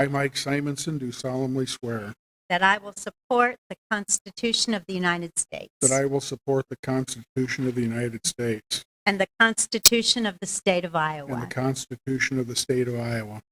I, Mike Simonson, do solemnly swear that I will support the Constitution of the United States that I will support the Constitution of the United States and the Constitution of the State of and Iowa, the Constitution of the State of Iowa,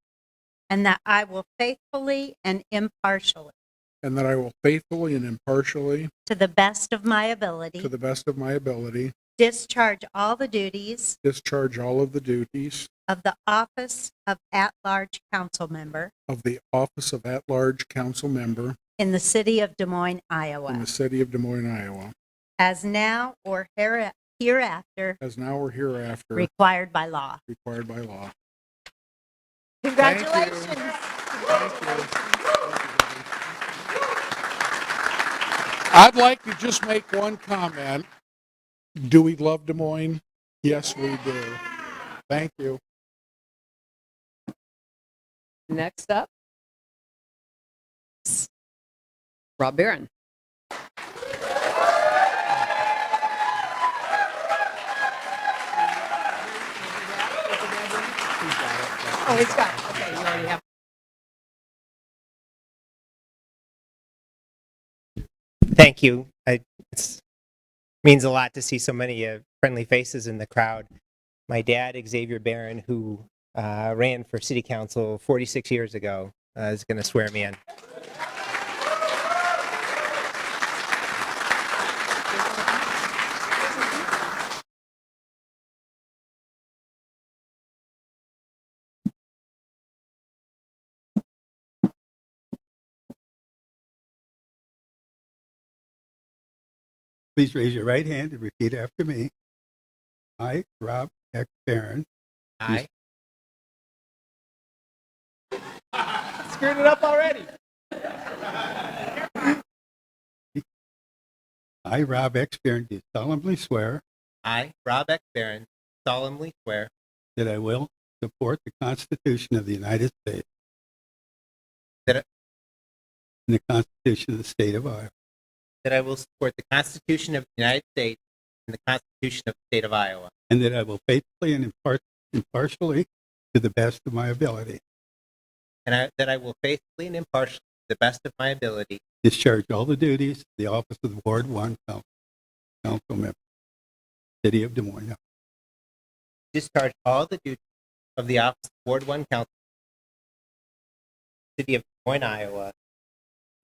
and that I will faithfully and impartially, and that I will faithfully and impartially, to the best of my ability, to the best of my ability, discharge all the duties discharge all of the duties of the office of at-large council member of the office of at-large council member in the city of Des Moines, in Iowa, the city of Des Moines, Iowa, as now or hereafter as now or hereafter required by law. required by law. Congratulations. I'd like to just make one comment. Do we love Des Moines? Yes, we do. Thank you. Next up, Rob Barron. Oh, he's got it. Okay, you already have. Thank you. It means a lot to see so many friendly faces in the crowd. My dad, Xavier Barron, who ran for city council 46 years ago, is going to swear me in. Please raise your right hand and repeat after me. I, Rob X. Barron. I. Screwed it up already. I, Rob X. Barron, do solemnly swear I, Rob X. Barron, solemnly swear that I will support the Constitution of the United States that and the Constitution of the State of Iowa, I will support the Constitution of the United States and the Constitution of the State of Iowa, and that I will faithfully and impartially, to the best of my ability, and that I will faithfully and impartially, to the best of my ability, discharge all the duties of the office of the Ward 1 Council Member, City of Des Moines, discharge all the duties of the office of Ward 1 Council, City of Des Moines, Iowa,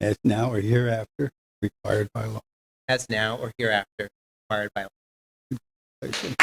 as now or hereafter required by law. as now or hereafter required by law. Thank you.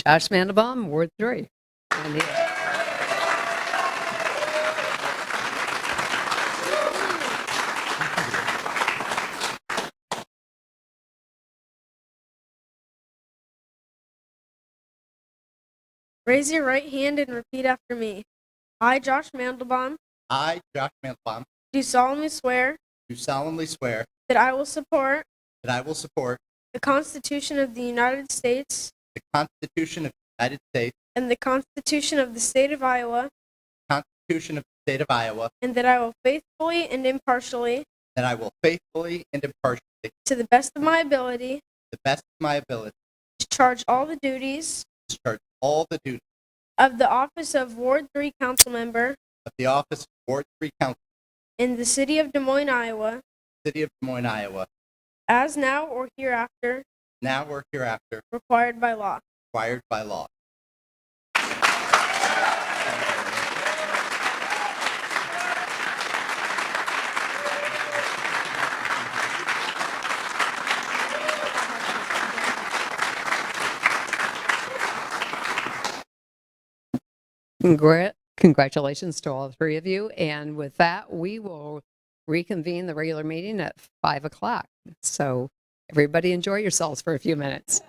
Josh Mandelbaum, Ward 3. And Raise your right hand and repeat after me. I, Josh Mandelbaum, I, Josh Mandelbaum, do solemnly swear do solemnly swear that I will support that I will support the Constitution of the United States the Constitution of the United States, and the Constitution of the State of Iowa, the Constitution of the State of Iowa, and that I will faithfully and impartially, that I will faithfully and impartially, to the best of my ability, to the best of my ability, discharge all the duties discharge all the duties of the office of Ward 3 Council Member of the office of Ward 3 Council, in the City of Des Moines, Iowa, City of Des Moines, Iowa, as now or hereafter now or hereafter required by law. required by law. congratulations to all three of you. And with that, we will reconvene the regular meeting at 5 o'clock. So everybody enjoy yourselves for a few minutes.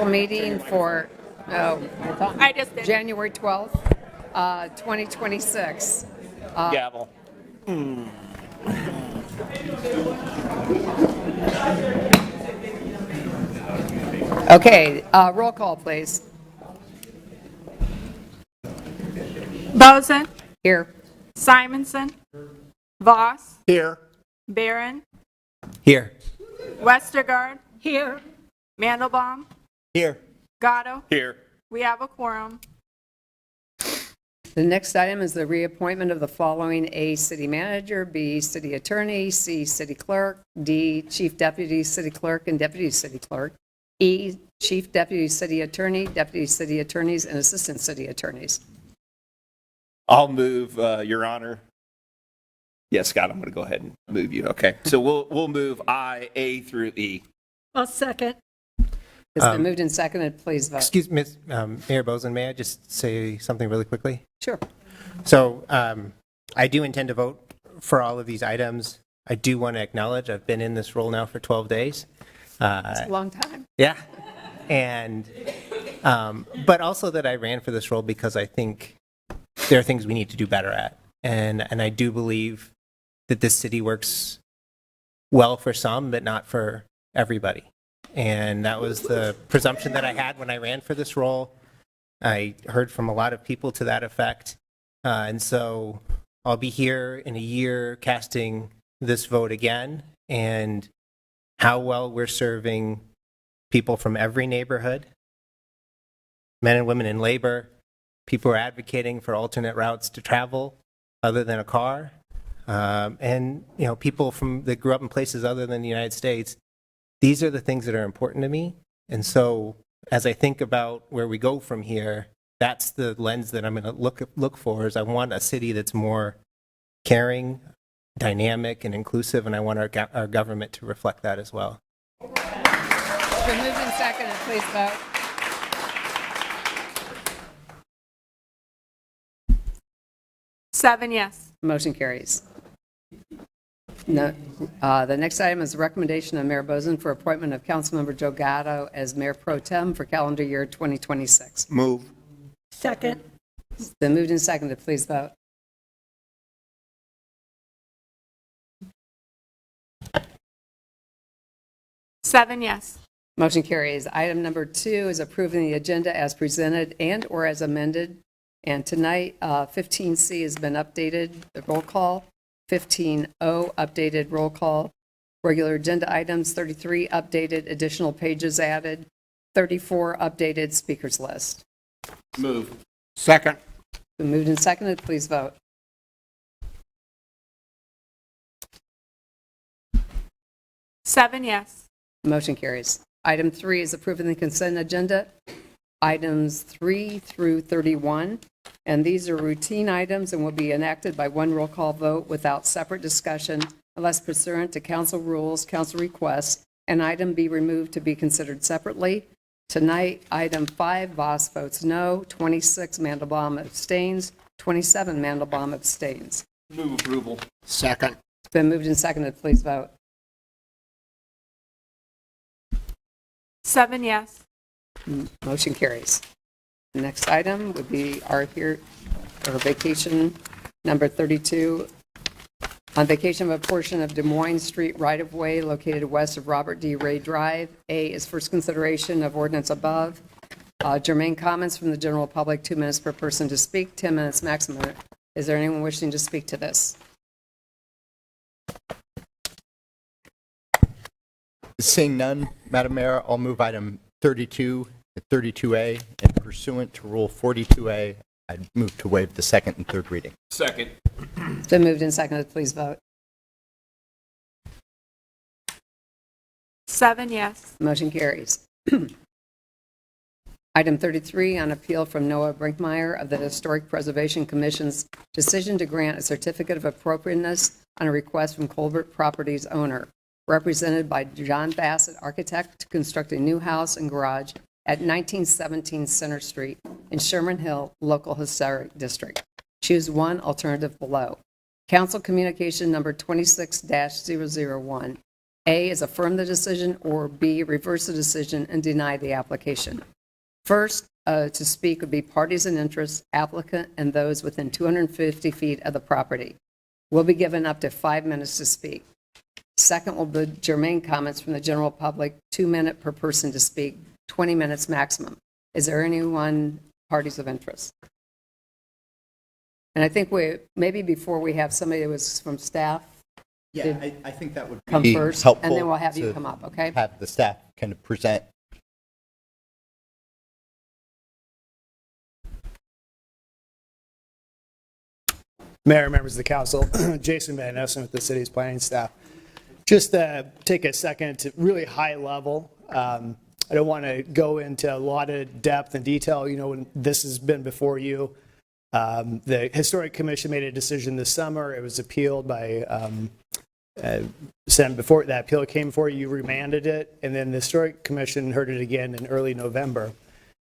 Council meeting for I just did. January 12th, 2026. Gavel. Okay, roll call, please. Boson, Here. Simonson, Voss, Here. Barron, Here. Westergaard. Here. Mandelbaum, Here. Gatto. Here. We have a quorum. The next item is the reappointment of the following: A, city manager; B, city attorney; C, city clerk; D, chief deputy city clerk and deputy city clerk; E, chief deputy city attorney, deputy city attorneys, and assistant city attorneys. I'll move, Your Honor. Yes, Scott, I'm going to go ahead and move you. Okay. So we'll move I, A through E. I'll second. It's been moved and seconded. Please vote. Excuse me, Mayor Bozen, may I just say something really quickly? Sure. So I do intend to vote for all of these items. I do want to acknowledge I've been in this role now for 12 days. It's a long time. Yeah. And, but also that I ran for this role because I think there are things we need to do better at. And I do believe that this city works well for some, but not for everybody. And that was the presumption that I had when I ran for this role. I heard from a lot of people to that effect. And so I'll be here in a year casting this vote again, and how well we're serving people from every neighborhood, men and women in labor, people who are advocating for alternate routes to travel other than a car, and people that grew up in places other than the United States. These are the things that are important to me. And so as I think about where we go from here, that's the lens that I'm going to look for. Is I want a city that's more caring, dynamic, and inclusive, and I want our government to reflect that as well. It's been moved and seconded. Please vote. Seven yes. Motion carries. No, the next item is the recommendation of Mayor Bozen for appointment of Councilmember Joe Gatto as Mayor Pro Tem for calendar year 2026. Move. Second. It's been moved and seconded. Please vote. Seven yes. Motion carries. Item number 2 is approving the agenda as presented and/or as amended. And tonight, 15C has been updated, the roll call. 15O, updated roll call. Regular agenda items, 33, updated, additional pages added. 34, updated, speakers list. Move. Second. Been moved and seconded. Please vote. Seven yes. Motion carries. Item 3 is approving the consent agenda, items 3 through 31. And these are routine items and will be enacted by one roll call vote without separate discussion unless pursuant to council rules, council requests, an item be removed to be considered separately. Tonight, item 5, Voss votes no, 26, Mandelbaum abstains, 27, Mandelbaum abstains. Move approval. Second. It's been moved and seconded. Please vote. Seven yes. Motion carries. The next item would be our vacation number 32. On vacation of a portion of Des Moines Street right-of-way located west of Robert D. Ray Drive. A is first consideration of ordinance above. Germain comments from the general public, 2 minutes per person to speak, 10 minutes maximum. Is there anyone wishing to speak to this? Seeing none, Madam Mayor, I'll move item 32 to 32A, and pursuant to Rule 42A, I'd move to waive the second and third reading. Second. It's been moved and seconded. Please vote. Seven yes. Motion carries. Item 33, on appeal from Noah Brinkmeyer of the Historic Preservation Commission's decision to grant a certificate of appropriateness on a request from Colbert Properties owner, represented by John Bassett, architect, to construct a new house and garage at 1917 Center Street in Sherman Hill, Local Historic District. Choose one alternative below. Council Communication Number 26-001. A is affirm the decision, or B, reverse the decision and deny the application. First, to speak would be parties in interest, applicant, and those within 250 feet of the property. Will be given up to 5 minutes to speak. Second will be germane comments from the general public, 2 minutes per person to speak, 20 minutes maximum. Is there anyone, parties of interest? And I think maybe before we have somebody that was from staff, Yeah, I think that would come be first, helpful. and then we'll have you to come up, okay? Have the staff kind of present. Mayor, members of the council, Jason Van Essen with the city's planning staff. Just take a second to really high level. I don't want to go into a lot of depth and detail. You know, when this has been before you, the Historic Commission made a decision this summer. It was appealed by Senate. Before that appeal came before you, remanded it, and then the Historic Commission heard it again in early November.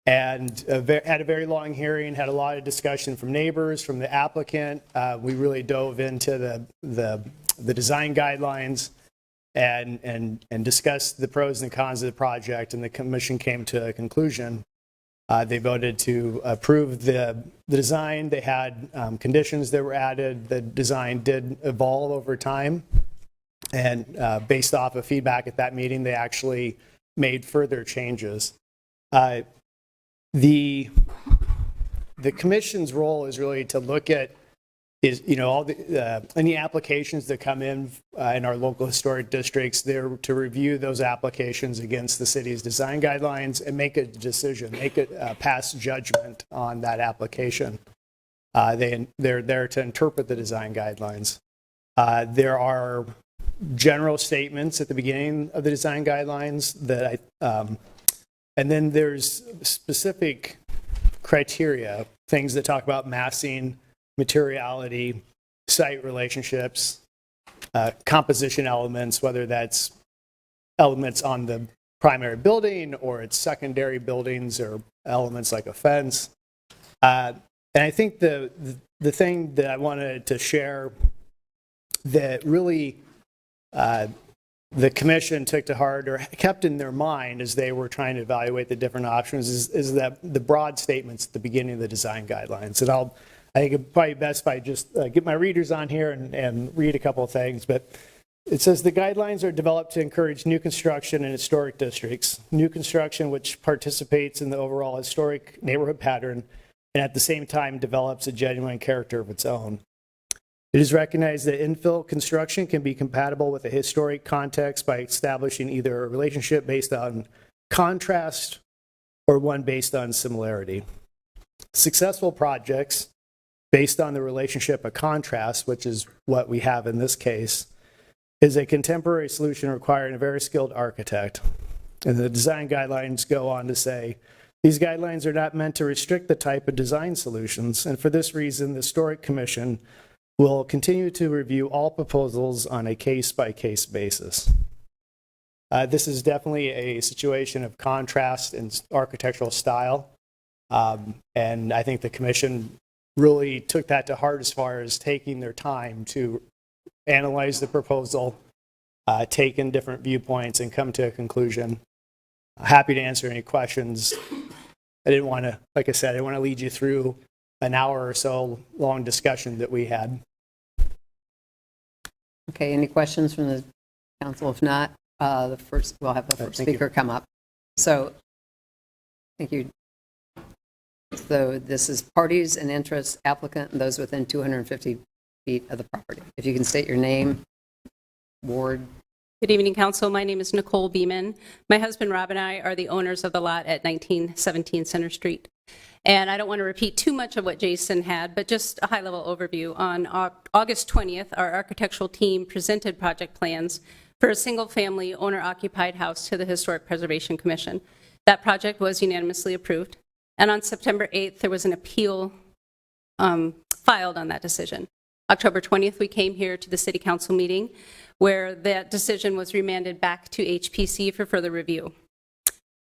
And had a very long hearing, had a lot of discussion from neighbors, from the applicant. We really dove into the design guidelines and discussed the pros and cons of the project, and the commission came to a conclusion. They voted to approve the design. They had conditions that were added. The design did evolve over time, and based off of feedback at that meeting, they actually made further changes. The commission's role is really to look at all the any applications that come in our local historic districts. They're to review those applications against the city's design guidelines and make a decision, make a pass judgment on that application. They're there to interpret the design guidelines. There are general statements at the beginning of the design guidelines that and then there's specific criteria, things that talk about massing, materiality, site relationships, composition elements, whether that's elements on the primary building or it's secondary buildings or elements like a fence. And I think the thing that I wanted to share that really the commission took to heart or kept in their mind as they were trying to evaluate the different options is that the broad statements at the beginning of the design guidelines. And I think it's probably best if I just get my readers on here and read a couple of things. But it says the guidelines are developed to encourage new construction in historic districts, new construction which participates in the overall historic neighborhood pattern and at the same time develops a genuine character of its own. It is recognized that infill construction can be compatible with a historic context by establishing either a relationship based on contrast or one based on similarity. Successful projects based on the relationship of contrast, which is what we have in this case, is a contemporary solution requiring a very skilled architect. And the design guidelines go on to say, these guidelines are not meant to restrict the type of design solutions, and for this reason, the Historic Commission will continue to review all proposals on a case-by-case basis. This is definitely a situation of contrast in architectural style, and I think the commission really took that to heart as far as taking their time to analyze the proposal, take in different viewpoints, and come to a conclusion. Happy to answer any questions. I didn't want to, like I said, I didn't want to lead you through an hour or so long discussion that we had. Okay, any questions from the council? If not, we'll have the first speaker come up. So, thank you. So this is parties and interests, applicant, and those within 250 feet of the property. If you can state your name, ward. Good evening, council. My name is Nicole Beeman. My husband Rob and I are the owners of the lot at 1917 Center Street. And I don't want to repeat too much of what Jason had, but just a high-level overview. On August 20th, our architectural team presented project plans for a single-family owner-occupied house to the Historic Preservation Commission. That project was unanimously approved. And on September 8th, there was an appeal filed on that decision. October 20th, we came here to the City Council meeting where that decision was remanded back to HPC for further review.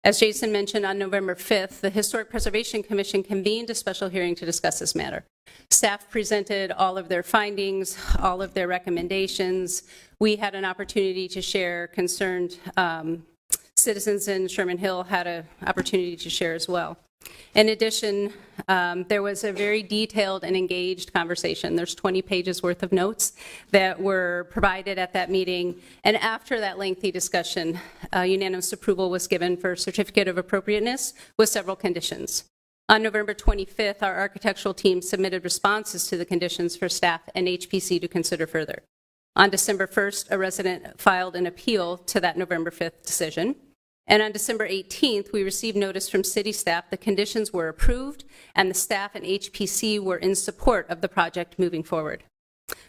As Jason mentioned, on November 5th, the Historic Preservation Commission convened a special hearing to discuss this matter. Staff presented all of their findings, all of their recommendations. We had an opportunity to share. Concerned citizens in Sherman Hill had an opportunity to share as well. In addition, there was a very detailed and engaged conversation. There's 20 pages worth of notes that were provided at that meeting. And after that lengthy discussion, unanimous approval was given for certificate of appropriateness with several conditions. On November 25th, our architectural team submitted responses to the conditions for staff and HPC to consider further. On December 1st, a resident filed an appeal to that November 5th decision. And on December 18th, we received notice from city staff the conditions were approved and the staff and HPC were in support of the project moving forward.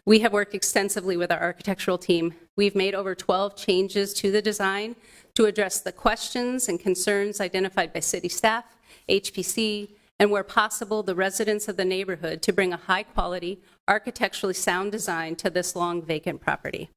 We have worked extensively with our architectural team. We've made over 12 changes to the design to address the questions and concerns identified by city staff, HPC, and where possible, the residents of the neighborhood to bring a high-quality, architecturally sound design to this long vacant property.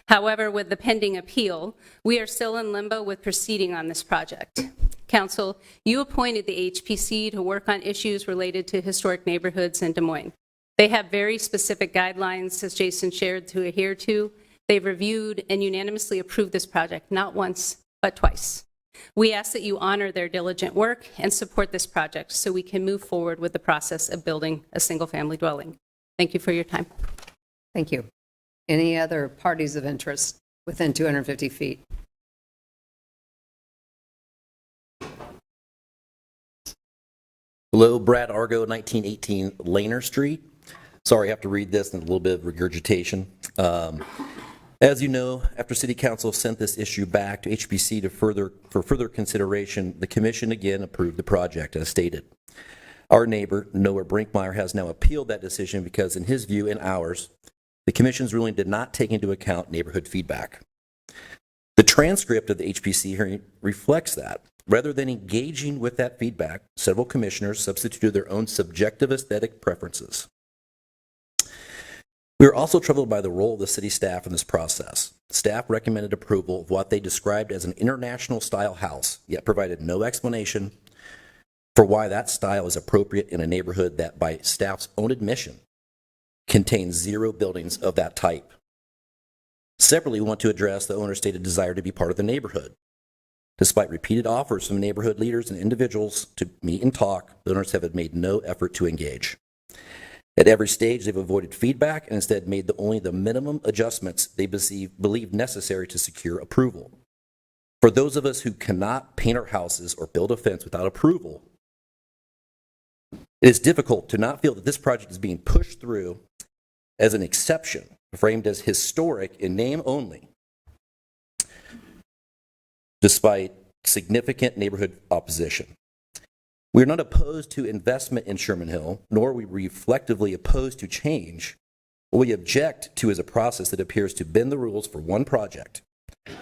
However, with the pending appeal, we are still in limbo with proceeding on this project. Council, you appointed the HPC to work on issues related to historic neighborhoods in Des Moines. They have very specific guidelines, as Jason shared, to adhere to. They've reviewed and unanimously approved this project, not once, but twice. We ask that you honor their diligent work and support this project so we can move forward with the process of building a single-family dwelling. Thank you for your time. Thank you. Any other parties of interest within 250 feet? Hello, Brad Argo, 1918 Laner Street. Sorry, I have to read this in a little bit of regurgitation. As you know, after City Council sent this issue back to HPC for further consideration, the Commission again approved the project as stated. Our neighbor, Noah Brinkmeyer, has now appealed that decision because, in his view and ours, the Commission's ruling did not take into account neighborhood feedback. The transcript of the HPC hearing reflects that. Rather than engaging with that feedback, several commissioners substituted their own subjective aesthetic preferences. We are also troubled by the role of the city staff in this process. Staff recommended approval of what they described as an international style house, yet provided no explanation for why that style is appropriate in a neighborhood that, by staff's own admission, contains 0 buildings of that type. Separately, we want to address the owner's stated desire to be part of the neighborhood. Despite repeated offers from neighborhood leaders and individuals to meet and talk, the owners have made no effort to engage. At every stage, they've avoided feedback and instead made only the minimum adjustments they believe necessary to secure approval. For those of us who cannot paint our houses or build a fence without approval, it is difficult to not feel that this project is being pushed through as an exception, framed as historic in name only, despite significant neighborhood opposition. We are not opposed to investment in Sherman Hill, nor are we reflectively opposed to change. What we object to is a process that appears to bend the rules for one project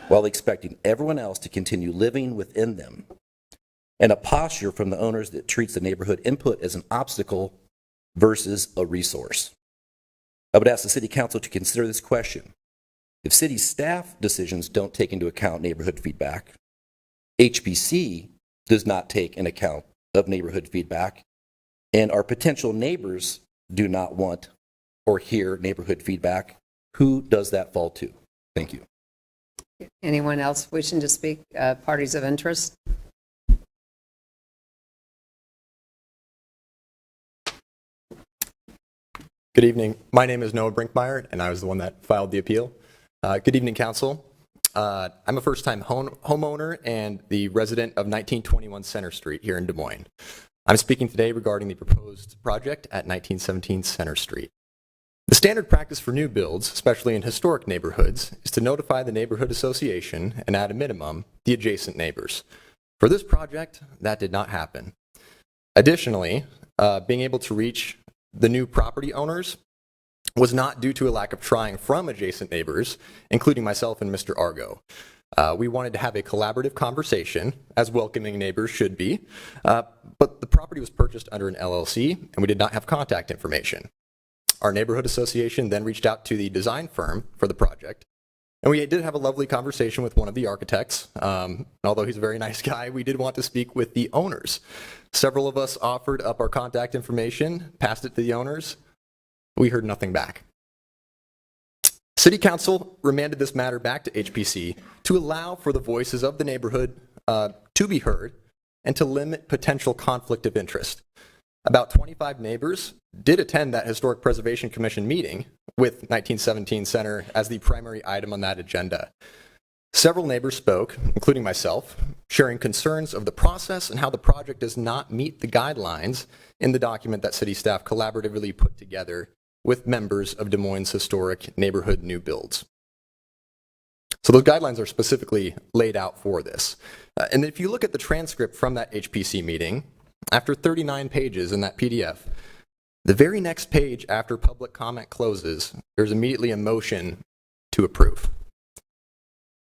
while expecting everyone else to continue living within them, and a posture from the owners that treats the neighborhood input as an obstacle versus a resource. I would ask the City Council to consider this question. If city staff decisions don't take into account neighborhood feedback, HPC does not take into account of neighborhood feedback, and our potential neighbors do not want or hear neighborhood feedback, who does that fall to? Thank you. Anyone else wishing to speak? Parties of interest? Good evening. My name is Noah Brinkmeyer, and I was the one that filed the appeal. Good evening, Council. I'm a first-time homeowner and the resident of 1921 Center Street here in Des Moines. I'm speaking today regarding the proposed project at 1917 Center Street. The standard practice for new builds, especially in historic neighborhoods, is to notify the neighborhood association and, at a minimum, the adjacent neighbors. For this project, that did not happen. Additionally, being able to reach the new property owners was not due to a lack of trying from adjacent neighbors, including myself and Mr. Argo. We wanted to have a collaborative conversation, as welcoming neighbors should be, but the property was purchased under an LLC, and we did not have contact information. Our neighborhood association then reached out to the design firm for the project, And we did have a lovely conversation with one of the architects. Although he's a very nice guy, we did want to speak with the owners. Several of us offered up our contact information, passed it to the owners. We heard nothing back. City Council remanded this matter back to HPC to allow for the voices of the neighborhood to be heard and to limit potential conflict of interest. About 25 neighbors did attend that Historic Preservation Commission meeting with 1917 Center as the primary item on that agenda. Several neighbors spoke, including myself, sharing concerns of the process and how the project does not meet the guidelines in the document that city staff collaboratively put together with members of Des Moines Historic Neighborhood New Builds. So those guidelines are specifically laid out for this. And if you look at the transcript from that HPC meeting, after 39 pages in that PDF, the very next page after public comment closes, there's immediately a motion to approve.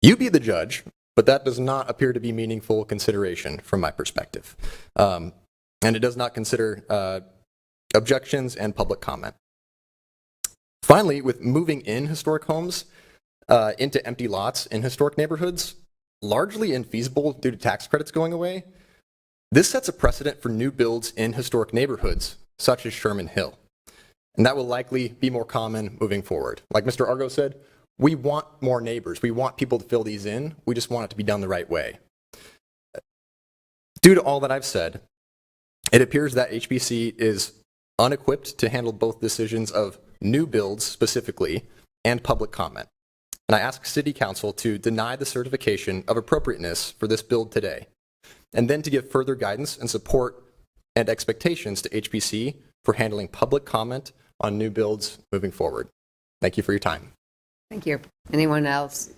You be the judge, but that does not appear to be meaningful consideration from my perspective. And it does not consider objections and public comment. Finally, with moving in historic homes into empty lots in historic neighborhoods, largely infeasible due to tax credits going away, this sets a precedent for new builds in historic neighborhoods, such as Sherman Hill. And that will likely be more common moving forward. Like Mr. Argo said, we want more neighbors. We want people to fill these in. We just want it to be done the right way. Due to all that I've said, it appears that HPC is unequipped to handle both decisions of new builds specifically and public comment. And I ask City Council to deny the certification of appropriateness for this build today, and then to give further guidance and support and expectations to HPC for handling public comment on new builds moving forward. Thank you for your time. Thank you. Anyone else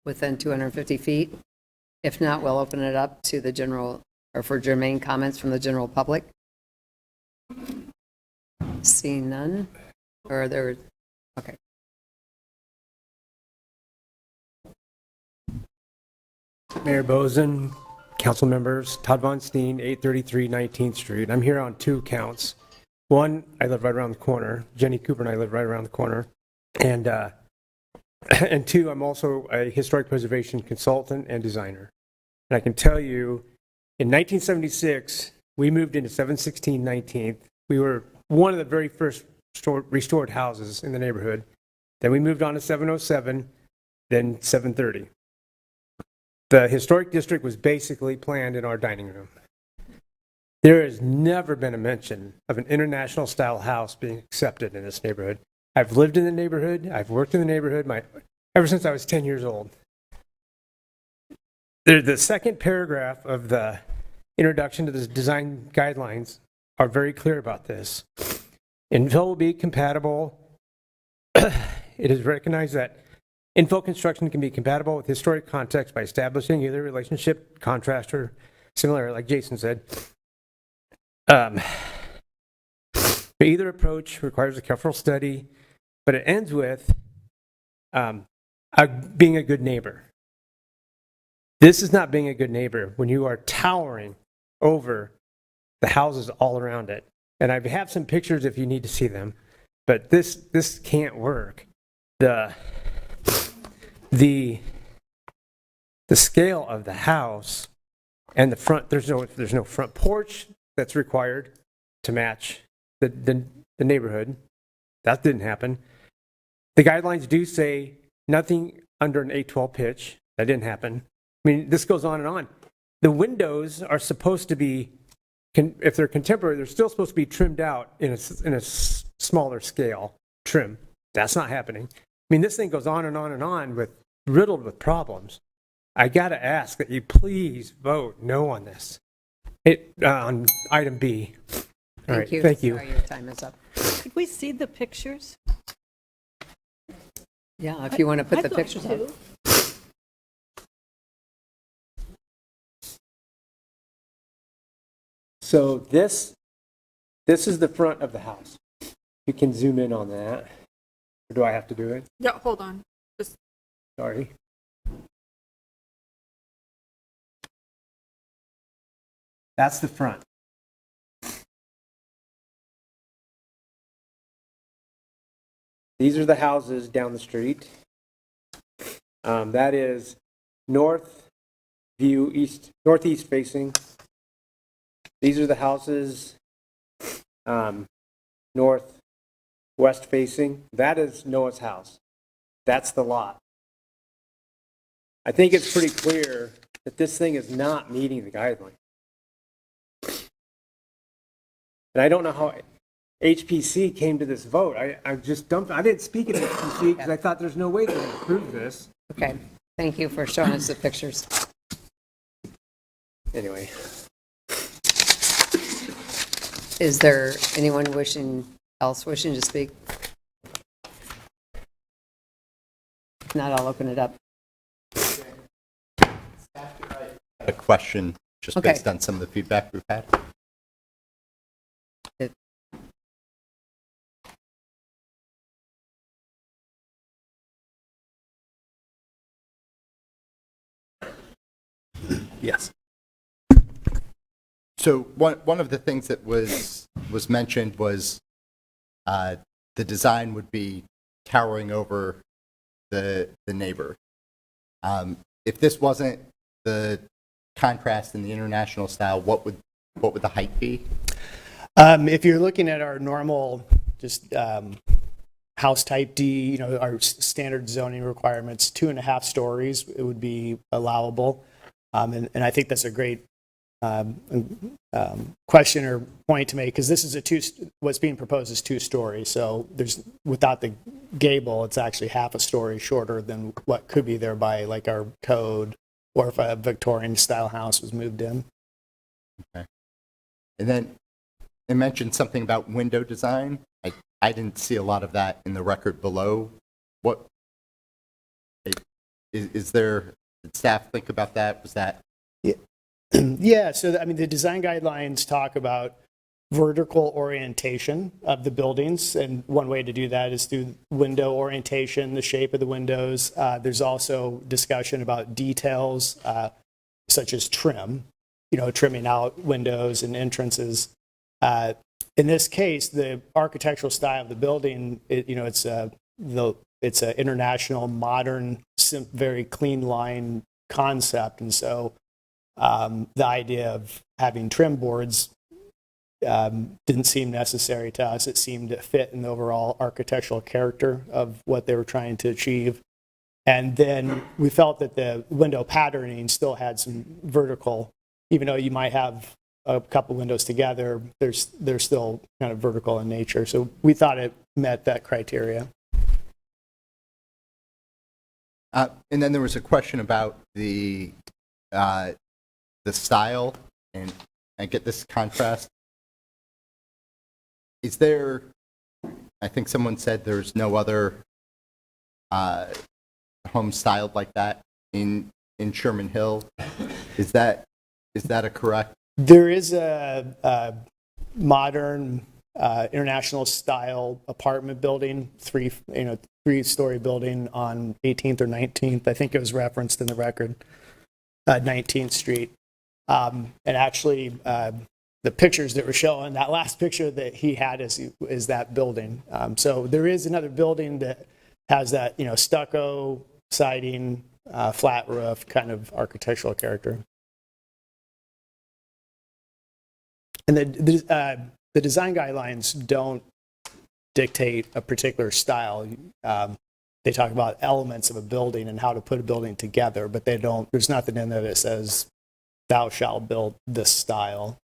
within 250 feet? If not, we'll open it up to the general, or for germane comments from the general public. Seeing none? Or there, okay. Mayor Bozen, council members, Todd Von Steen, 833 19th Street. I'm here on two counts. One, I live right around the corner. Jenny Cooper and I live right around the corner. And two, I'm also a historic preservation consultant and designer. And I can tell you, in 1976, we moved into 716 19th. We were one of the very first restored houses in the neighborhood. Then we moved on to 707, then 730. The historic district was basically planned in our dining room. There has never been a mention of an international style house being accepted in this neighborhood. I've lived in the neighborhood. I've worked in the neighborhood ever since I was 10 years old. The second paragraph of the introduction to the design guidelines are very clear about this. Infill will be compatible. It is recognized that infill construction can be compatible with historic context by establishing either relationship, contrast, or similarity, like Jason said. Either approach requires a careful study, but it ends with being a good neighbor. This is not being a good neighbor when you are towering over the houses all around it. And I have some pictures if you need to see them, but this can't work. The scale of the house and the front, there's no front porch that's required to match the neighborhood. That didn't happen. The guidelines do say nothing under an 812 pitch. That didn't happen. I mean, this goes on and on. The windows are supposed to be, if they're contemporary, they're still supposed to be trimmed out in a smaller scale trim. That's not happening. I mean, this thing goes on and on and on, riddled with problems. I got to ask that you please vote no on this, on item B. All right, thank you. Sorry, your time is up. Could we see the pictures? Yeah, if you want to put the pictures up. So this is the front of the house. You can zoom in on that. Or do I have to do it? Yeah, hold on. Sorry. That's the front. These are the houses down the street. That is north view, northeast facing. These are the houses northwest facing. That is Noah's house. That's the lot. I think it's pretty clear that this thing is not meeting the guideline. And I don't know how HPC came to this vote. I just dumped, I didn't speak at HPC because I thought there's no way they would approve this. Okay, thank you for showing us the pictures. Anyway. Is there anyone else wishing to speak? If not, I'll open it up. A question just Okay. based on some of the feedback we've had. Yes. So one of the things that was mentioned was the design would be towering over the neighbor. If this wasn't the contrast in the international style, what would the height be? If you're looking at our normal, just house type D, our standard zoning requirements, 2.5 stories, it would be allowable. And I think that's a great question or point to make, because this is what's being proposed is 2 stories. So without the gable, it's actually half a story shorter than what could be there by like our code, or if a Victorian style house was moved in. Okay. And then it mentioned something about window design. I didn't see a lot of that in the record below. What is there? Did staff think about that? Was that? Yeah, so the design guidelines talk about vertical orientation of the buildings, and one way to do that is through window orientation, the shape of the windows. There's also discussion about details such as trim, trimming out windows and entrances. In this case, the architectural style of the building, it's an international, modern, very clean line concept, and so the idea of having trim boards didn't seem necessary to us. It seemed to fit in the overall architectural character of what they were trying to achieve. And then we felt that the window patterning still had some vertical, even though you might have a couple windows together, they're still kind of vertical in nature. So we thought it met that criteria. And then there was a question about the style, and I get this contrast. Is there? I think someone said there's no other home styled like that in Sherman Hill. Is that a correct? There is a modern international style apartment building, three-story building on 18th or 19th. I think it was referenced in the record, 19th Street. And actually, the pictures that were shown, that last picture that he had is that building. So there is another building that has that, stucco siding, flat roof kind of architectural character. And the design guidelines don't dictate a particular style. They talk about elements of a building and how to put a building together, but there's nothing in there that says, thou shalt build this style.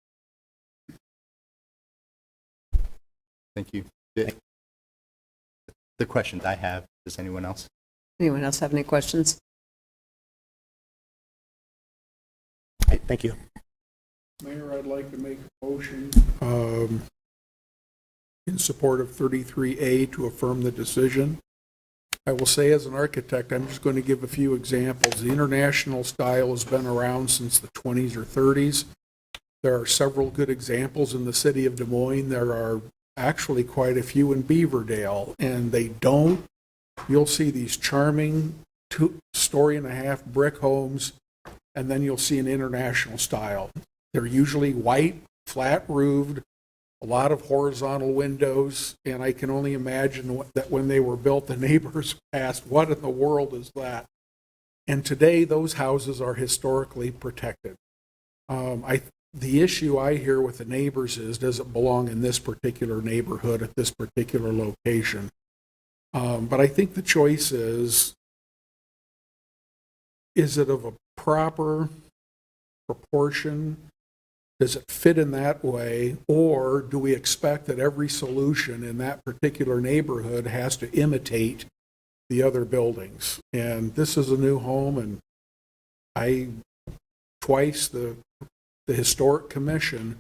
Thank you. The questions I have, does anyone else? Anyone else have any questions? Thank you. Mayor, I'd like to make a motion in support of 33A to affirm the decision. I will say, as an architect, I'm just going to give a few examples. The international style has been around since the 20s or 30s. There are several good examples in the city of Des Moines. There are actually quite a few in Beaverdale, and you'll see these charming 2.5-story brick homes, and then you'll see an international style. They're usually white, flat-roofed, a lot of horizontal windows, and I can only imagine that when they were built, the neighbors asked, what in the world is that? And today, those houses are historically protected. The issue I hear with the neighbors is, does it belong in this particular neighborhood at this particular location? But I think the choice is it of a proper proportion? Does it fit in that way? Or do we expect that every solution in that particular neighborhood has to imitate the other buildings? And this is a new home, and twice the Historic Commission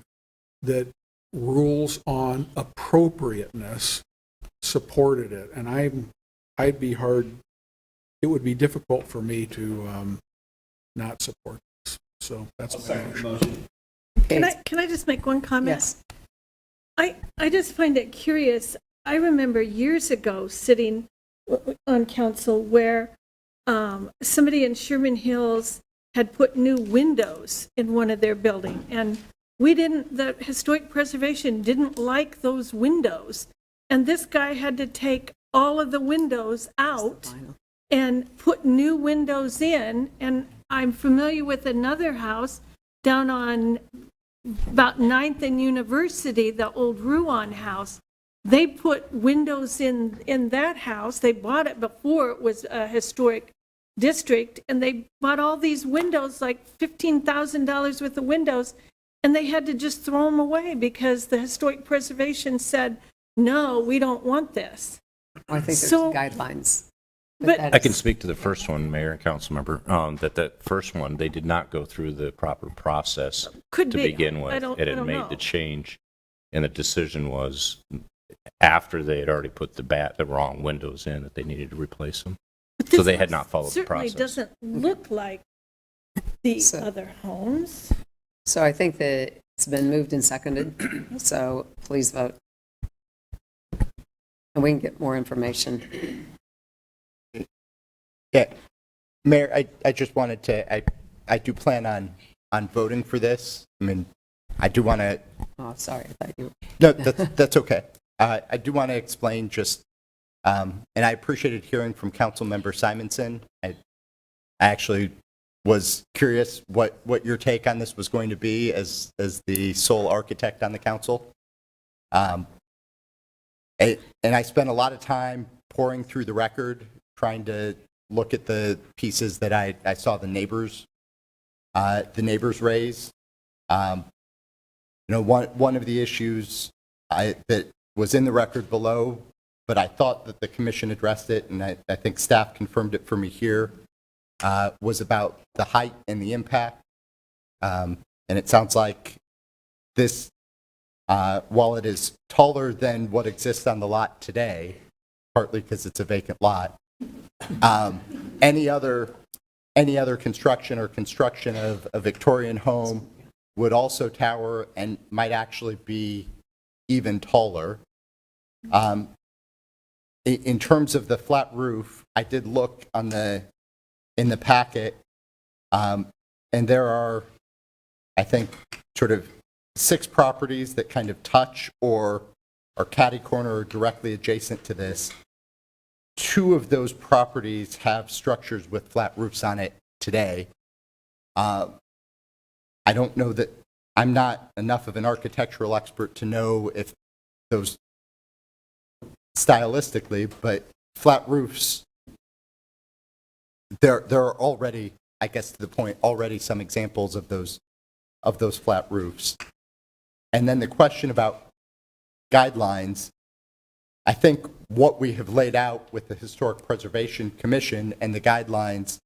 that rules on appropriateness supported it. And it would be difficult for me to not support this. So that's my motion. Okay. Can I just make one comment? Yes. I just find it curious. I remember years ago sitting on council where somebody in Sherman Hills had put new windows in one of their buildings, and the Historic Preservation didn't like those windows. And this guy had to take all of the windows out and put new windows in. And I'm familiar with another house down on about 9th and University, the old Ruan house. They put windows in that house. They bought it before it was a historic district, and they bought all these windows, like $15,000 worth of windows, and they had to just throw them away because the Historic Preservation said, no, we don't want this. I think there's So- guidelines. But- that I can is- speak to the first one, Mayor and council member, that first one, they did not go through the proper process Could to be. begin I with. don't- It I had don't made know. the change, and the decision was after they had already put the wrong windows in, that they needed to replace them. But So this they had not followed the certainly process. doesn't look like the So- other homes. So I think that it's been moved and seconded, so please vote. And we can get more information. Yeah, Mayor, I just wanted to, I do plan on voting for this. I mean, I do want to, Oh, sorry, I thought you. no, that's okay. I do want to explain just, and I appreciated hearing from Councilmember Simonson. I actually was curious what your take on this was going to be as the sole architect on the council. And I spent a lot of time poring through the record, trying to look at the pieces that I saw the neighbors raise. One of the issues that was in the record below, but I thought that the commission addressed it, and I think staff confirmed it for me here, was about the height and the impact. And it sounds like this, while it is taller than what exists on the lot today, partly because it's a vacant lot, any other construction or construction of a Victorian home would also tower and might actually be even taller. In terms of the flat roof, I did look in the packet, and there are, I think, sort of 6 properties that kind of touch or are catty-corner or directly adjacent to this. 2 of those properties have structures with flat roofs on it today. I don't know that, I'm not enough of an architectural expert to know if those stylistically, but flat roofs, there are already, I guess to the point, already some examples of those flat roofs. And then the question about guidelines, I think what we have laid out with the Historic Preservation Commission and the guidelines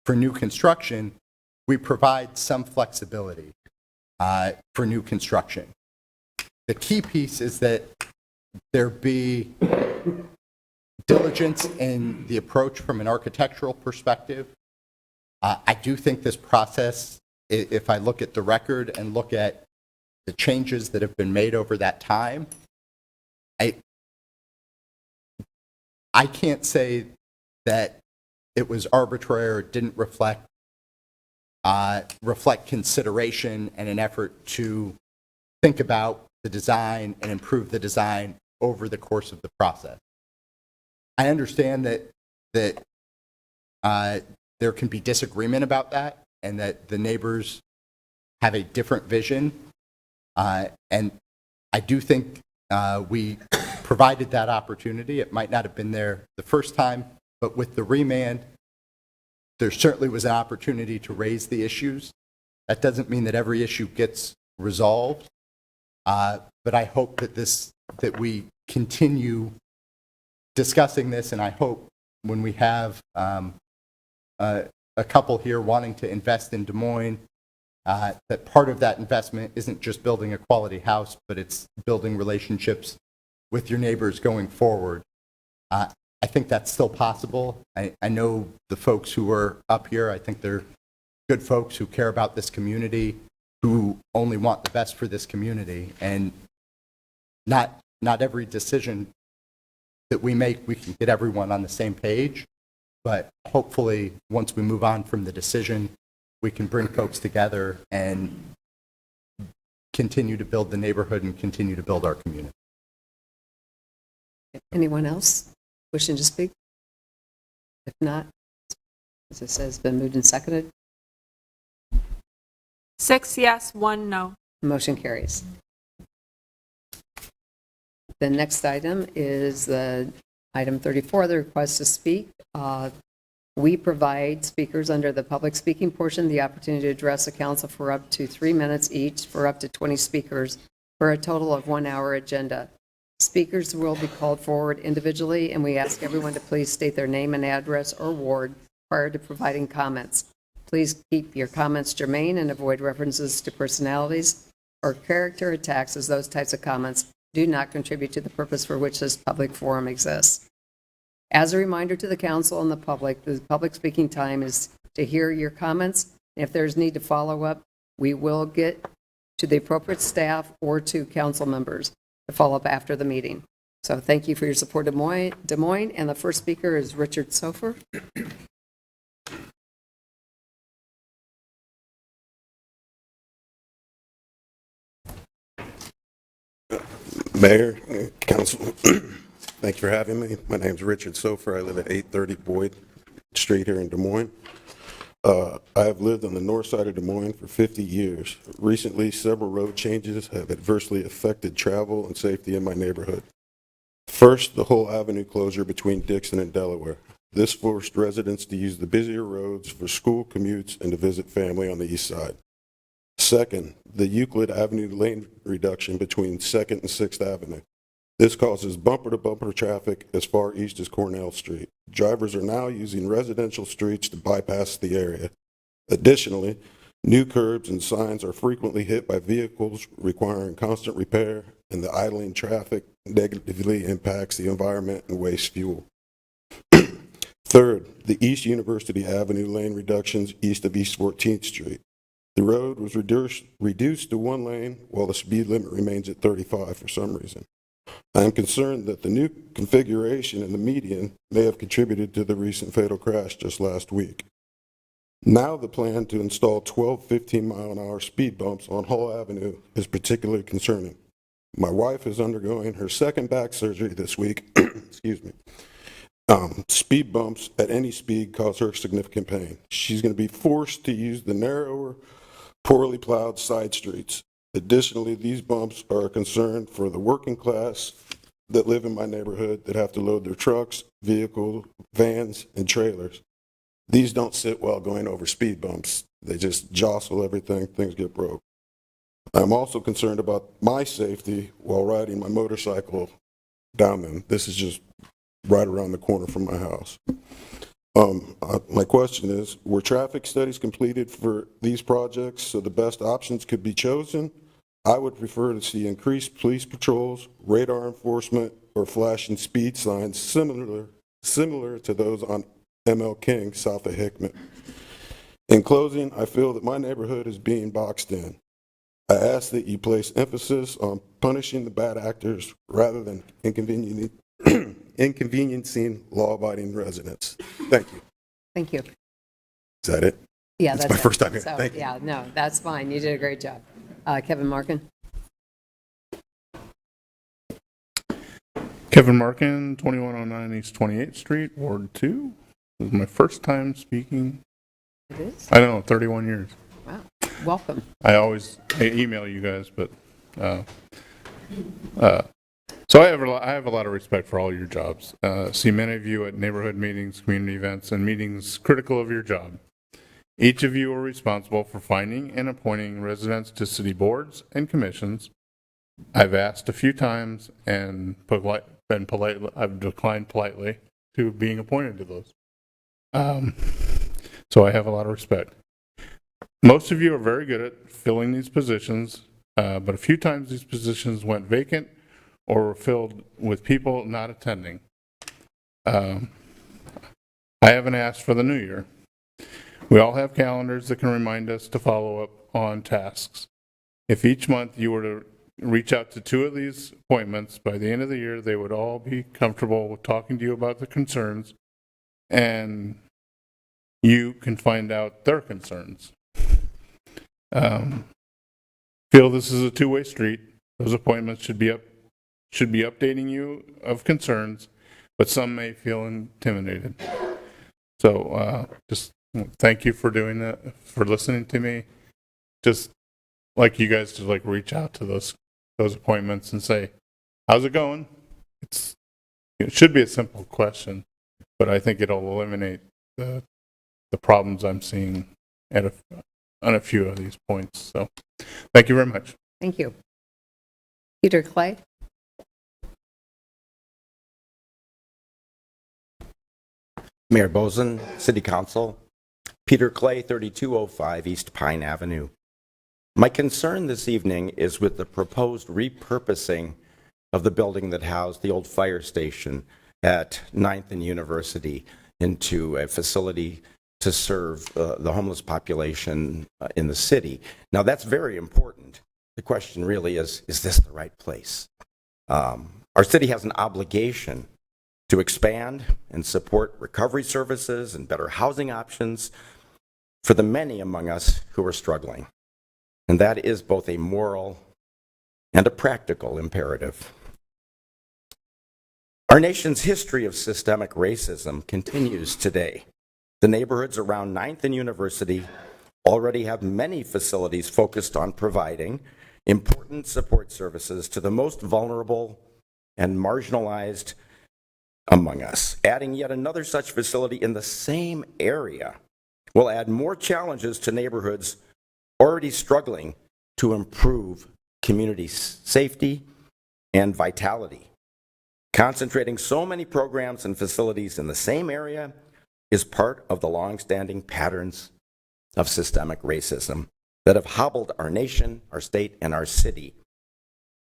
for new construction, we provide some flexibility for new construction. The key piece is that there be diligence in the approach from an architectural perspective. I do think this process, if I look at the record and look at the changes that have been made over that time, I can't say that it was arbitrary or didn't reflect consideration and an effort to think about the design and improve the design over the course of the process. I understand that there there can be disagreement about that and that the neighbors have a different vision. And I do think we provided that opportunity. It might not have been there the first time, but with the remand, there certainly was an opportunity to raise the issues. That doesn't mean that every issue gets resolved, but I hope that we continue discussing this, and I hope when we have a couple here wanting to invest in Des Moines, that part of that investment isn't just building a quality house, but it's building relationships with your neighbors going forward. I think that's still possible. I know the folks who are up here, I think they're good folks who care about this community, who only want the best for this community. And not every decision that we make, we can get everyone on the same page. But hopefully, once we move on from the decision, we can bring folks together and continue to build the neighborhood and continue to build our community. Anyone else wishing to speak? If not, as it says, been moved and seconded. 6 yes, 1 no. Motion carries. The next item is the item 34, the request to speak. We provide speakers under the public speaking portion the opportunity to address the council for up to 3 minutes each for up to 20 speakers for a total of 1 hour agenda. Speakers will be called forward individually, and we ask everyone to please state their name and address or ward prior to providing comments. Please keep your comments germane and avoid references to personalities or character attacks, as those types of comments do not contribute to the purpose for which this public forum exists. As a reminder to the council and the public speaking time is to hear your comments. If there's need to follow up, we will get to the appropriate staff or to council members to follow up after the meeting. So thank you for your support of Des Moines. And the first speaker is Richard Sofer. Mayor, Council, thank you for having me. My name is Richard Sofer. I live at 830 Boyd Street here in Des Moines. I have lived on the north side of Des Moines for 50 years. Recently, several road changes have adversely affected travel and safety in my neighborhood. First, the whole avenue closure between Dixon and Delaware. This forced residents to use the busier roads for school commutes and to visit family on the east side. Second, the Euclid Avenue lane reduction between 2nd and 6th Avenue. This causes bumper-to-bumper traffic as far east as Cornell Street. Drivers are now using residential streets to bypass the area. Additionally, new curbs and signs are frequently hit by vehicles requiring constant repair, and the idling traffic negatively impacts the environment and wastes fuel. Third, the East University Avenue lane reductions east of East 14th Street. The road was reduced to 1 lane while the speed limit remains at 35 for some reason. I am concerned that the new configuration in the median may have contributed to the recent fatal crash just last week. Now the plan to install 12 15-mile-an-hour speed bumps on Hall Avenue is particularly concerning. My wife is undergoing her second back surgery this week. Excuse me. Speed bumps at any speed cause her significant pain. She's going to be forced to use the narrower, poorly plowed side streets. Additionally, these bumps are a concern for the working class that live in my neighborhood that have to load their trucks, vehicles, vans, and trailers. These don't sit well going over speed bumps. They just jostle everything, things get broke. I'm also concerned about my safety while riding my motorcycle down them. This is just right around the corner from my house. My question is, were traffic studies completed for these projects so the best options could be chosen? I would prefer to see increased police patrols, radar enforcement, or flashing speed signs similar to those on ML King south of Hickman. In closing, I feel that my neighborhood is being boxed in. I ask that you place emphasis on punishing the bad actors rather than inconveniencing law-abiding residents. Thank you. Thank you. Is that it? Yeah, it's that's my first time here. So, Thank you. Yeah, no, that's fine. You did a great job. Kevin Markin. Kevin Markin, 2109 East 28th Street, Ward 2. This is my first time speaking It is? I don't know, 31 years. Wow. Welcome. I always email you guys, but so I have a lot of respect for all your jobs. See many of you at neighborhood meetings, community events, and meetings critical of your job. Each of you are responsible for finding and appointing residents to city boards and commissions. I've asked a few times and been polite. I've declined politely to being appointed to those. So I have a lot of respect. Most of you are very good at filling these positions, but a few times these positions went vacant or were filled with people not attending. I haven't asked for the new year. We all have calendars that can remind us to follow up on tasks. If each month you were to reach out to 2 of these appointments, by the end of the year, they would all be comfortable with talking to you about the concerns, and you can find out their concerns. Feel this is a two-way street. Those appointments should be updating you of concerns, but some may feel intimidated. So just thank you for doing that, for listening to me. Just like you guys to reach out to those appointments and say, how's it going? It should be a simple question, but I think it'll eliminate the problems I'm seeing on a few of these points. So thank you very much. Thank you. Peter Clay. Mayor Bozen, City Council, Peter Clay, 3205 East Pine Avenue. My concern this evening is with the proposed repurposing of the building that housed the old fire station at 9th and University into a facility to serve the homeless population in the city. Now, that's very important. The question really is this the right place? Our city has an obligation to expand and support recovery services and better housing options for the many among us who are struggling. And that is both a moral and a practical imperative. Our nation's history of systemic racism continues today. The neighborhoods around 9th and University already have many facilities focused on providing important support services to the most vulnerable and marginalized among us. Adding yet another such facility in the same area will add more challenges to neighborhoods already struggling to improve community safety and vitality. Concentrating so many programs and facilities in the same area is part of the long-standing patterns of systemic racism that have hobbled our nation, our state, and our city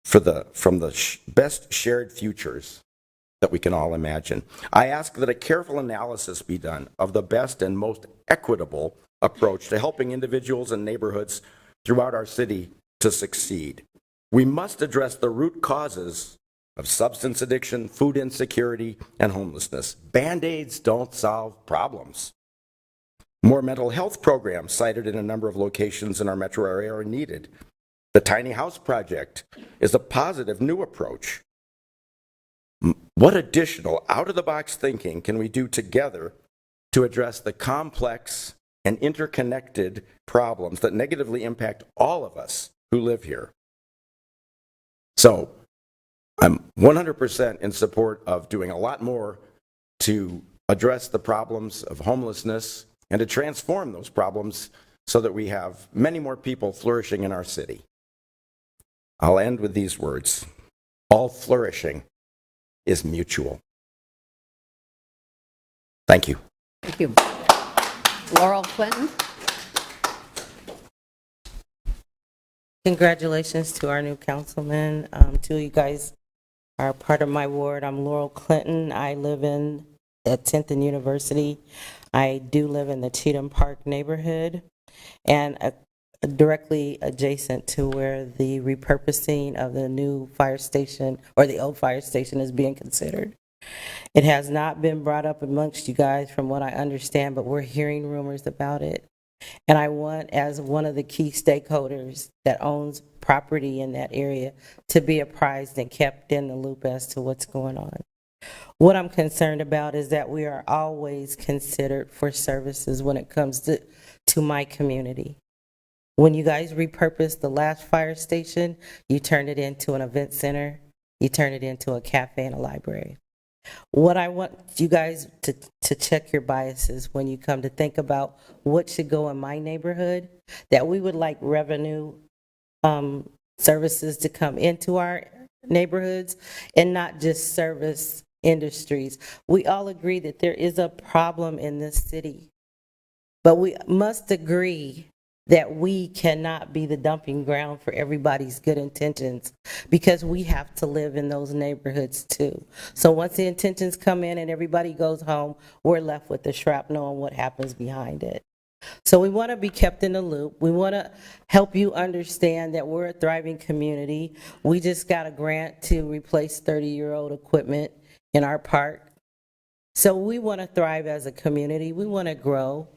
from the best shared futures that we can all imagine. I ask that a careful analysis be done of the best and most equitable approach to helping individuals and neighborhoods throughout our city to succeed. We must address the root causes of substance addiction, food insecurity, and homelessness. Band-Aids don't solve problems. More mental health programs cited in a number of locations in our metro area are needed. The Tiny House Project is a positive new approach. What additional out-of-the-box thinking can we do together to address the complex and interconnected problems that negatively impact all of us who live here? So, I'm 100% in support of doing a lot more to address the problems of homelessness and to transform those problems so that we have many more people flourishing in our city. I'll end with these words. All flourishing is mutual. Thank you. Thank you. Laurel Clinton. Congratulations to our new councilman. Two of you guys are part of my ward. I'm Laurel Clinton. I live at 10th and University. I do live in the Cheatham Park neighborhood and directly adjacent to where the repurposing of the new fire station or the old fire station is being considered. It has not been brought up amongst you guys from what I understand, but we're hearing rumors about it. And I want, as one of the key stakeholders that owns property in that area, to be apprised and kept in the loop as to what's going on. What I'm concerned about is that we are always considered for services when it comes to my community. When you guys repurposed the last fire station, you turned it into an event center, you turned it into a cafe and a library. What I want you guys to check your biases when you come to think about what should go in my neighborhood, that we would like revenue services to come into our neighborhoods and not just service industries. We all agree that there is a problem in this city, but we must agree that we cannot be the dumping ground for everybody's good intentions, because we have to live in those neighborhoods too. So once the intentions come in and everybody goes home, we're left with the shrapnel and what happens behind it. So we want to be kept in the loop. We want to help you understand that we're a thriving community. We just got a grant to replace 30-year-old equipment in our park. So we want to thrive as a community. We want to grow.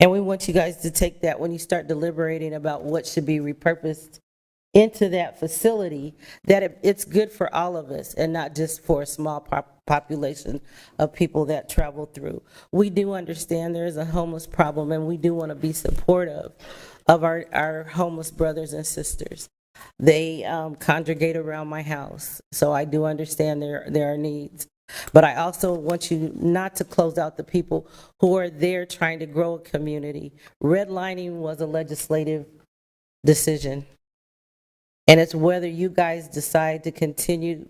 And we want you guys to take that when you start deliberating about what should be repurposed into that facility, that it's good for all of us and not just for a small population of people that travel through. We do understand there is a homeless problem, and we do want to be supportive of our homeless brothers and sisters. They congregate around my house, so I do understand their needs. But I also want you not to close out the people who are there trying to grow a community. Redlining was a legislative decision. And it's whether you guys decide to continue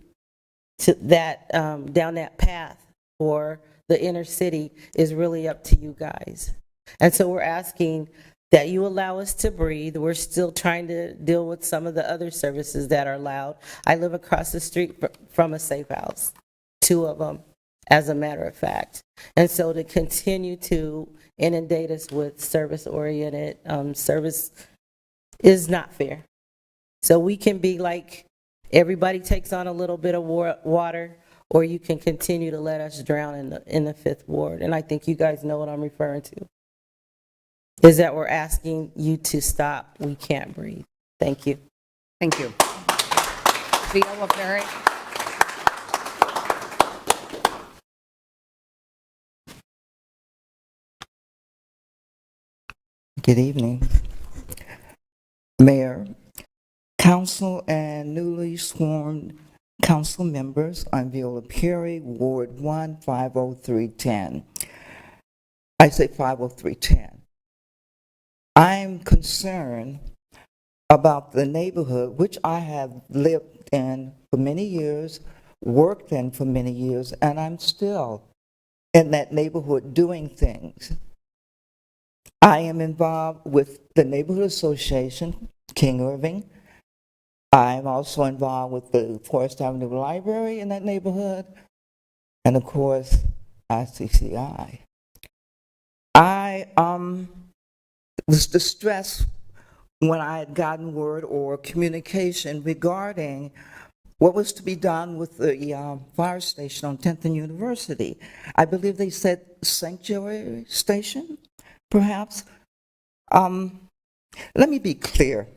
to that down that path or the inner city is really up to you guys. And so we're asking that you allow us to breathe. We're still trying to deal with some of the other services that are allowed. I live across the street from a safe house. 2 of them, as a matter of fact. And so to continue to inundate us with service-oriented service is not fair. So we can be like, everybody takes on a little bit of water, or you can continue to let us drown in the 5th Ward. And I think you guys know what I'm referring to. Is that we're asking you to stop. We can't breathe. Thank you. Thank you. Viola Ferry. Good evening, Mayor, Council, and newly sworn council members. I'm Viola Perry, Ward 1, 50310. I say 50310. I'm concerned about the neighborhood, which I have lived in for many years, worked in for many years, and I'm still in that neighborhood doing things. I am involved with the Neighborhood Association, King Irving. I'm also involved with the Forest Avenue Library in that neighborhood, and of course, ICCI. I was distressed when I had gotten word or communication regarding what was to be done with the fire station on 10th and University. I believe they said sanctuary station, perhaps. Let me be clear.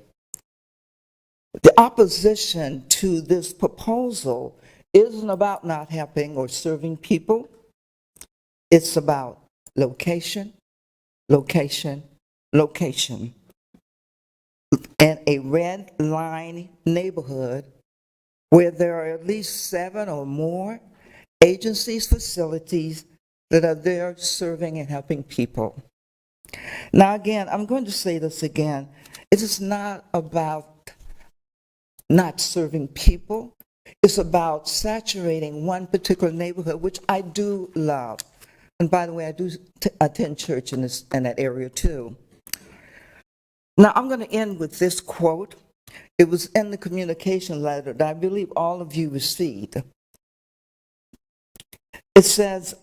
The opposition to this proposal isn't about not helping or serving people. It's about location, location, location. And a red line neighborhood where there are at least 7 or more agencies, facilities that are there serving and helping people. Now again, I'm going to say this again. It is not about not serving people. It's about saturating one particular neighborhood, which I do love. And by the way, I do attend church in that area too. Now I'm going to end with this quote. It was in the communication letter that I believe all of you received. It says,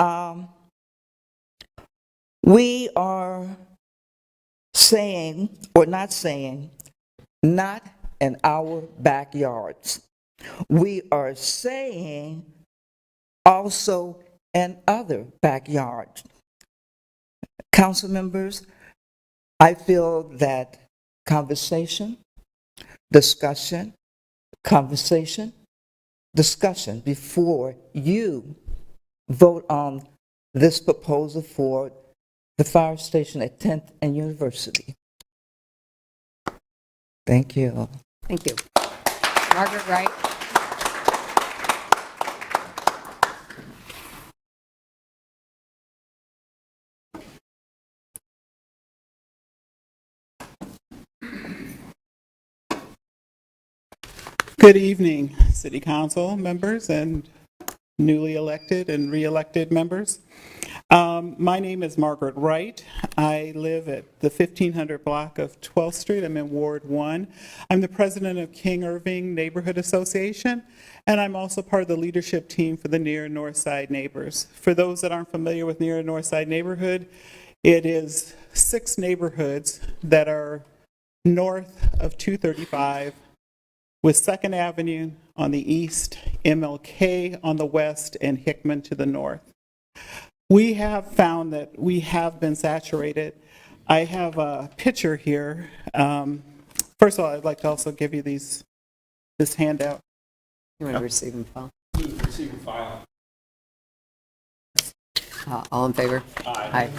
we are saying, or not saying, not in our backyards. We are saying also in other backyards. Council members, I feel that conversation, discussion, conversation, discussion before you vote on this proposal for the fire station at 10th and University. Thank you. Thank you. Margaret Wright. Good evening, City Council members and newly elected and re-elected members. My name is Margaret Wright. I live at the 1500 block of 12th Street. I'm in Ward 1. I'm the president of King Irving Neighborhood Association, and I'm also part of the leadership team for the Near North Side Neighbors. For those that aren't familiar with Near North Side Neighborhood, it is 6 neighborhoods that are north of 235, with 2nd Avenue on the east, MLK on the west, and Hickman to the north. We have found that we have been saturated. I have a picture here. First of all, I'd like to also give you this handout. You want to receive and file? Receive and file. All in favor? Aye.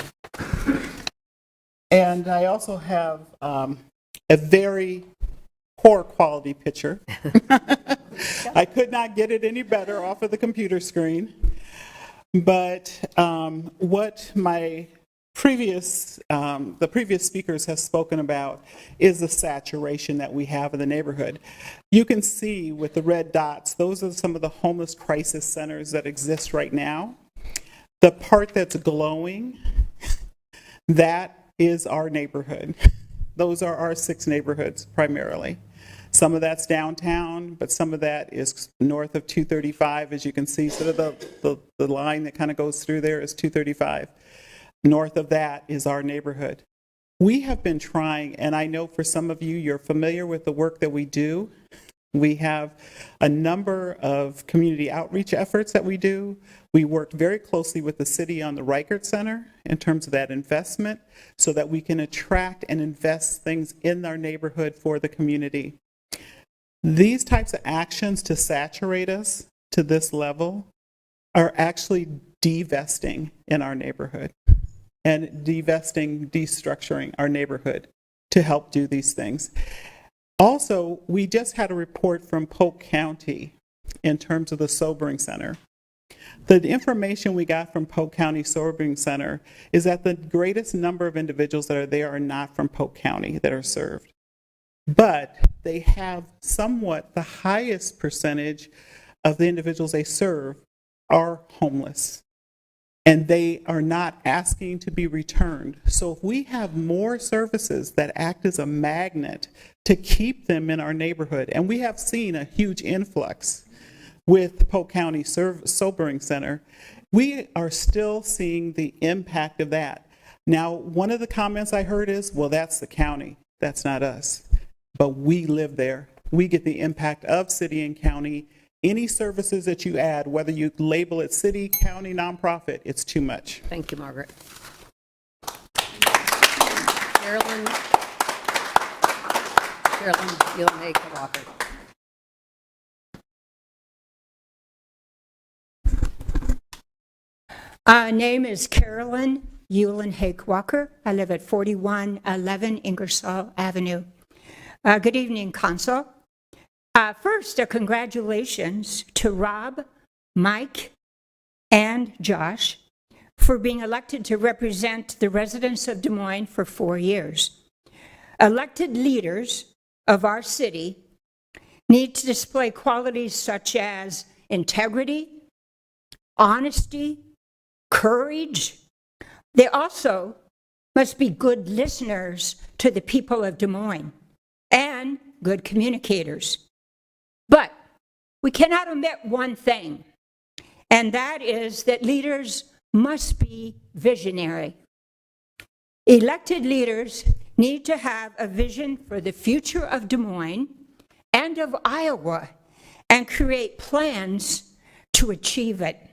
And I also have a very poor quality picture. I could not get it any better off of the computer screen. But what my the previous speakers have spoken about is the saturation that we have in the neighborhood. You can see with the red dots, those are some of the homeless crisis centers that exist right now. The part that's glowing, that is our neighborhood. Those are our 6 neighborhoods primarily. Some of that's downtown, but some of that is north of 235, as you can see. Sort of the line that kind of goes through there is 235. North of that is our neighborhood. We have been trying, and I know for some of you, you're familiar with the work that we do. We have a number of community outreach efforts that we do. We work very closely with the city on the Reichert Center in terms of that investment so that we can attract and invest things in our neighborhood for the community. These types of actions to saturate us to this level are actually divesting in our neighborhood and destructuring our neighborhood to help do these things. Also, we just had a report from Polk County in terms of the Sobering Center. The information we got from Polk County Sobering Center is that the greatest number of individuals that are there are not from Polk County that are served. But they have somewhat the highest percentage of the individuals they serve are homeless. And they are not asking to be returned. So if we have more services that act as a magnet to keep them in our neighborhood, and we have seen a huge influx with Polk County Sobering Center, we are still seeing the impact of that. Now, one of the comments I heard is, well, that's the county. That's not us. But we live there. We get the impact of city and county. Any services that you add, whether you label it city, county, nonprofit, it's too much. Thank you, Margaret. Carolyn Walker. Name is Carolyn Hake-Walker. I live at 4111 Ingersoll Avenue. Good evening, Council. First, congratulations to Rob, Mike, and Josh for being elected to represent the residents of Des Moines for 4 years. Elected leaders of our city need to display qualities such as integrity, honesty, courage. They also must be good listeners to the people of Des Moines and good communicators. But we cannot omit one thing, and that is that leaders must be visionary. Elected leaders need to have a vision for the future of Des Moines and of Iowa and create plans to achieve it.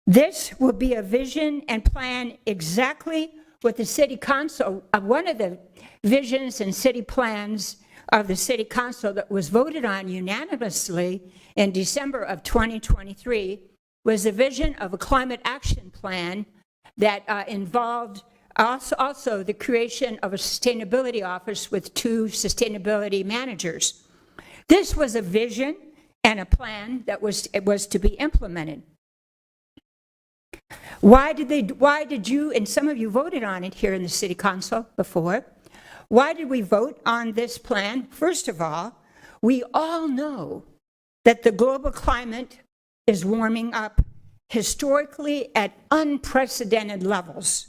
This will be a vision and plan exactly what the City Council, one of the visions and city plans of the City Council that was voted on unanimously in December of 2023 was the vision of a climate action plan that involved also the creation of a sustainability office with 2 sustainability managers. This was a vision and a plan that was to be implemented. Why did you, and some of you voted on it here in the City Council before, why did we vote on this plan? First of all, we all know that the global climate is warming up historically at unprecedented levels.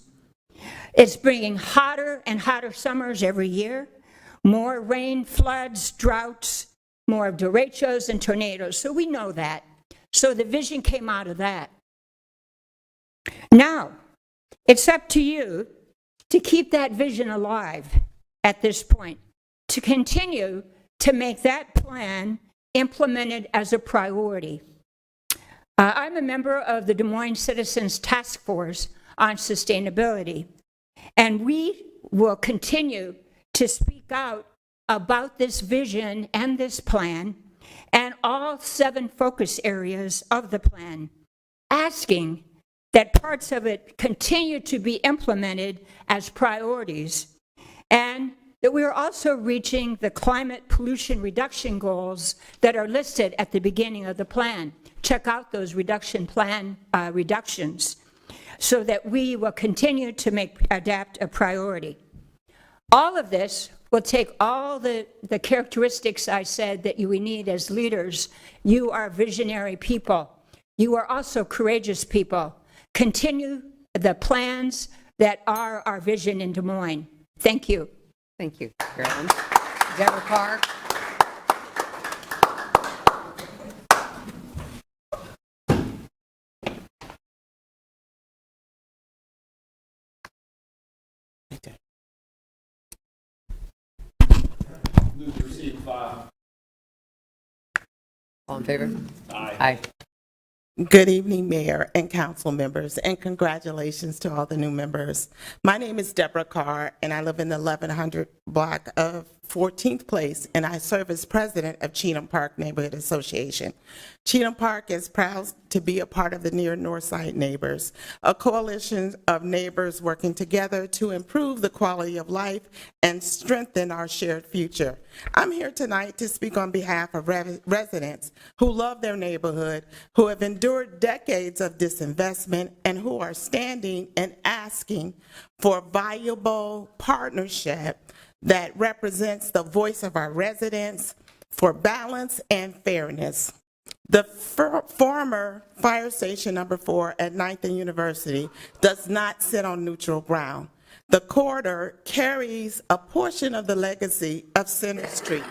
It's bringing hotter and hotter summers every year, more rain, floods, droughts, more derechos and tornadoes. So we know that. So the vision came out of that. Now, it's up to you to keep that vision alive at this point, to continue to make that plan implemented as a priority. I'm a member of the Des Moines Citizens Task Force on Sustainability, and we will continue to speak out about this vision and this plan and all 7 focus areas of the plan, asking that parts of it continue to be implemented as priorities, and that we are also reaching the climate pollution reduction goals that are listed at the beginning of the plan. Check out those reduction plan reductions so that we will continue to make adapt a priority. All of this will take all the characteristics I said that we need as leaders. You are visionary people. You are also courageous people. Continue the plans that are our vision in Des Moines. Thank you. Thank you, Carolyn. Deborah Carr. Move to receive and file. All in favor? Aye. Good evening, Mayor and council members, and congratulations to all the new members. My name is Deborah Carr, and I live in the 1100 block of 14th Place, and I serve as president of Cheatham Park Neighborhood Association. Cheatham Park is proud to be a part of the Near Northside Neighbors, a coalition of neighbors working together to improve the quality of life and strengthen our shared future. I'm here tonight to speak on behalf of residents who love their neighborhood, who have endured decades of disinvestment, and who are standing and asking for a viable partnership that represents the voice of our residents for balance and fairness. The former fire station number 4 at 9th and University does not sit on neutral ground. The corridor carries a portion of the legacy of Center Street,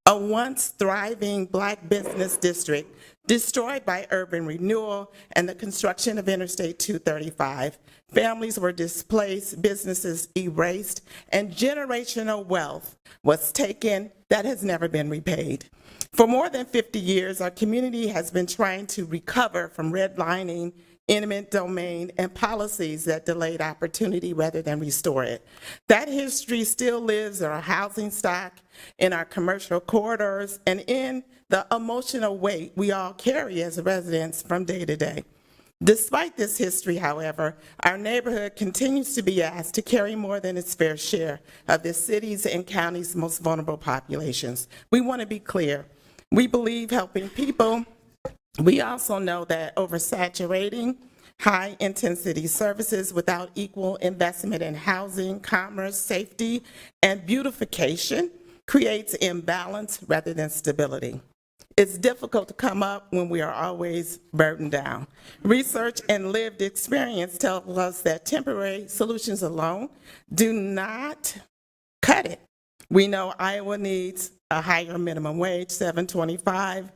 a once thriving Black business district destroyed by urban renewal and the construction of Interstate 235. Families were displaced, businesses erased, and generational wealth was taken that has never been repaid. For more than 50 years, our community has been trying to recover from redlining, eminent domain, and policies that delayed opportunity rather than restore it. That history still lives in our housing stock, in our commercial corridors, and in the emotional weight we all carry as residents from day to day. Despite this history, however, our neighborhood continues to be asked to carry more than its fair share of the city's and county's most vulnerable populations. We want to be clear. We believe helping people. We also know that oversaturating high-intensity services without equal investment in housing, commerce, safety, and beautification creates imbalance rather than stability. It's difficult to come up when we are always burdened down. Research and lived experience tell us that temporary solutions alone do not cut it. We know Iowa needs a higher minimum wage, $7.25.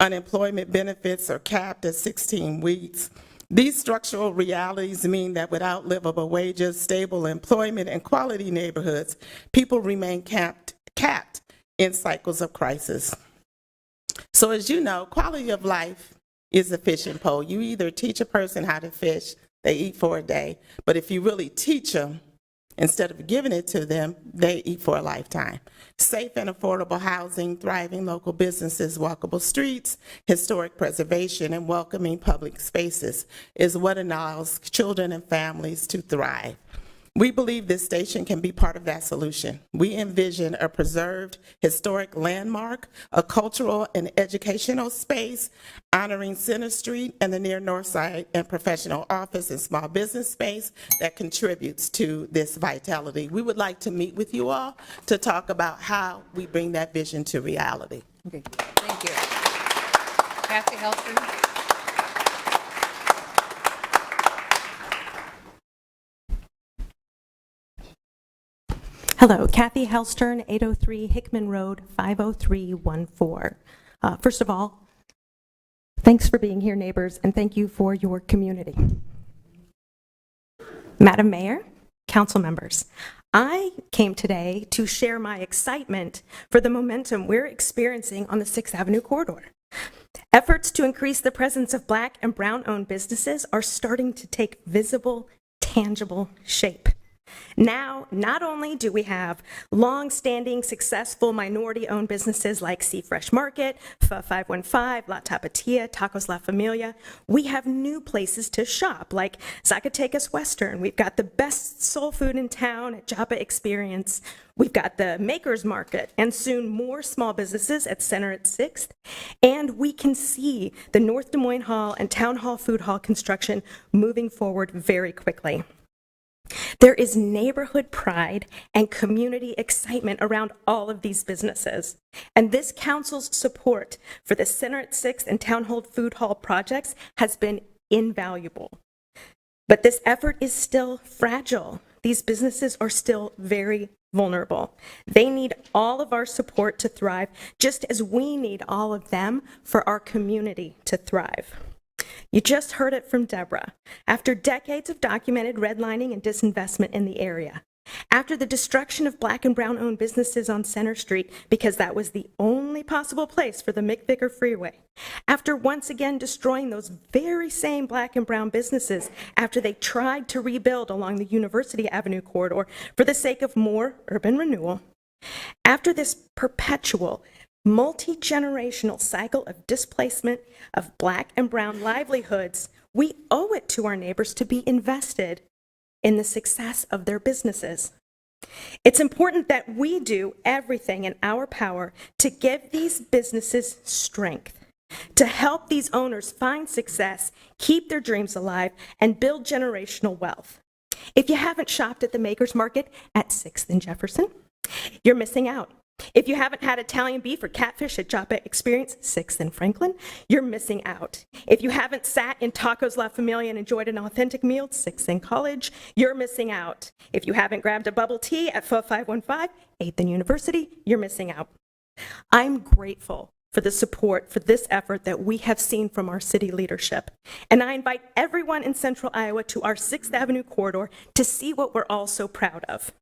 Unemployment benefits are capped at 16 weeks. These structural realities mean that without livable wages, stable employment, and quality neighborhoods, people remain capped in cycles of crisis. So as you know, quality of life is a fishing pole. You either teach a person how to fish, they eat for a day, but if you really teach them, Instead of giving it to them, they eat for a lifetime. Safe and affordable housing, thriving local businesses, walkable streets, historic preservation, and welcoming public spaces is what allows children and families to thrive. We believe this station can be part of that solution. We envision a preserved historic landmark, a cultural and educational space honoring Center Street and the near North Side, and professional office and small business space that contributes to this vitality. We would like to meet with you all to talk about how we bring that vision to reality. Okay, thank you. Kathy Helton? Hello, Kathy Helstern, 803 Hickman Road, 50314. First of all, thanks for being here, neighbors, and thank you for your community. Madam Mayor, council members, I came today to share my excitement for the momentum we're experiencing on the 6th Avenue corridor. Efforts to increase the presence of Black and Brown-owned businesses are starting to take visible, tangible shape. Now, not only do we have long-standing, successful minority-owned businesses like Sea Fresh Market, Pho 515, La Tapatia, Tacos La Familia, we have new places to shop like Zacatecas Western. We've got the best soul food in town at Japa Experience. We've got the Makers Market and soon more small businesses at Center at 6th. And we can see the North Des Moines Hall and Town Hall Food Hall construction moving forward very quickly. There is neighborhood pride and community excitement around all of these businesses. And this council's support for the Center at 6th and Town Hall Food Hall projects has been invaluable. But this effort is still fragile. These businesses are still very vulnerable. They need all of our support to thrive, just as we need all of them for our community to thrive. You just heard it from Deborah. After decades of documented redlining and disinvestment in the area, after the destruction of Black and Brown-owned businesses on Center Street because that was the only possible place for the McVicker Freeway, after once again destroying those very same Black and Brown businesses after they tried to rebuild along the University Avenue corridor for the sake of more urban renewal, after this perpetual multi-generational cycle of displacement of Black and Brown livelihoods, we owe it to our neighbors to be invested in the success of their businesses. It's important that we do everything in our power to give these businesses strength, to help these owners find success, keep their dreams alive, and build generational wealth. If you haven't shopped at the Makers Market at 6th and Jefferson, you're missing out. If you haven't had Italian beef or catfish at Japa Experience, 6th and Franklin, you're missing out. If you haven't sat in Tacos La Familia and enjoyed an authentic meal, 6th and College, you're missing out. If you haven't grabbed a bubble tea at Pho 515, 8th and University, you're missing out. I'm grateful for the support for this effort that we have seen from our city leadership. And I invite everyone in Central Iowa to our 6th Avenue corridor to see what we're all so proud of.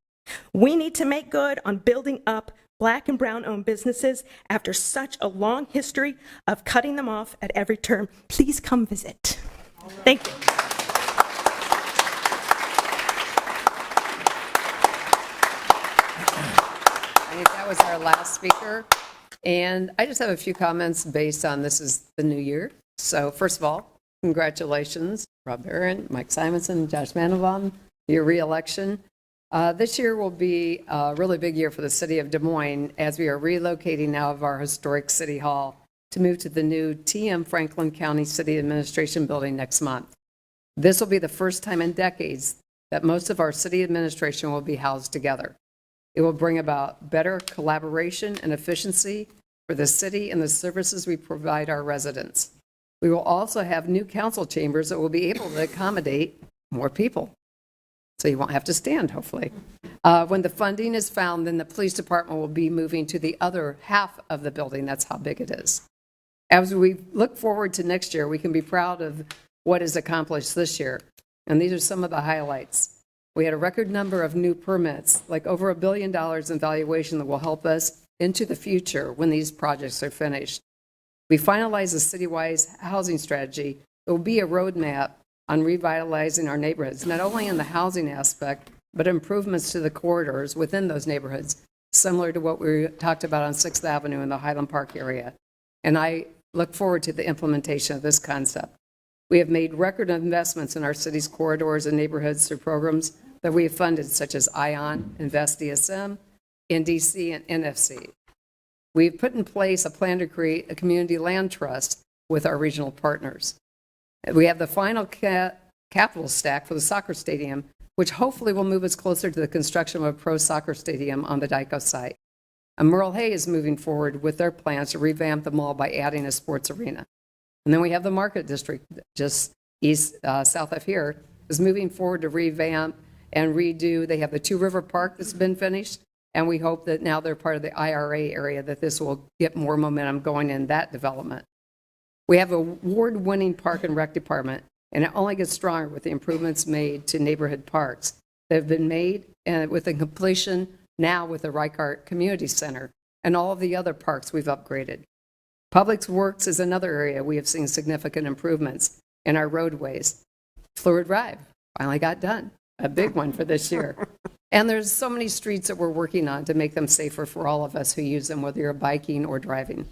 We need to make good on building up Black and Brown-owned businesses after such a long history of cutting them off at every turn. Please come visit. Thank you. I think that was our last speaker. And I just have a few comments based on this is the new year. So first of all, congratulations, Rob Barron, Mike Simonson, Josh Mandelbaum, your reelection. This year will be a really big year for the city of Des Moines as we are relocating now of our historic city hall to move to the new TM Franklin County City Administration building next month. This will be the first time in decades that most of our city administration will be housed together. It will bring about better collaboration and efficiency for the city and the services we provide our residents. We will also have new council chambers that will be able to accommodate more people. So you won't have to stand, hopefully. When the funding is found, then the police department will be moving to the other half of the building. That's how big it is. As we look forward to next year, we can be proud of what is accomplished this year. And these are some of the highlights. We had a record number of new permits, like over $1 billion in valuation that will help us into the future when these projects are finished. We finalized a citywide housing strategy. It will be a roadmap on revitalizing our neighborhoods, not only in the housing aspect, but improvements to the corridors within those neighborhoods, similar to what we talked about on 6th Avenue in the Highland Park area. And I look forward to the implementation of this concept. We have made record investments in our city's corridors and neighborhoods through programs that we have funded, such as ION, Invest DSM, NDC, and NFC. We've put in place a plan to create a community land trust with our regional partners. We have the final capital stack for the soccer stadium, which hopefully will move us closer to the construction of a pro soccer stadium on the DICO site. And Merle Hay is moving forward with their plans to revamp the mall by adding a sports arena. And then we have the Market District, just south of here, is moving forward to revamp and redo. They have the Two River Park that's been finished, and we hope that now they're part of the IRA area, that this will get more momentum going in that development. We have a award-winning park and rec department, and it only gets stronger with the improvements made to neighborhood parks that have been made, and with the completion now with the Reichart Community Center and all of the other parks we've upgraded. Public Works is another area we have seen significant improvements in our roadways. Fluid Drive finally got done, a big one for this year. And there's so many streets that we're working on to make them safer for all of us who use them, whether you're biking or driving.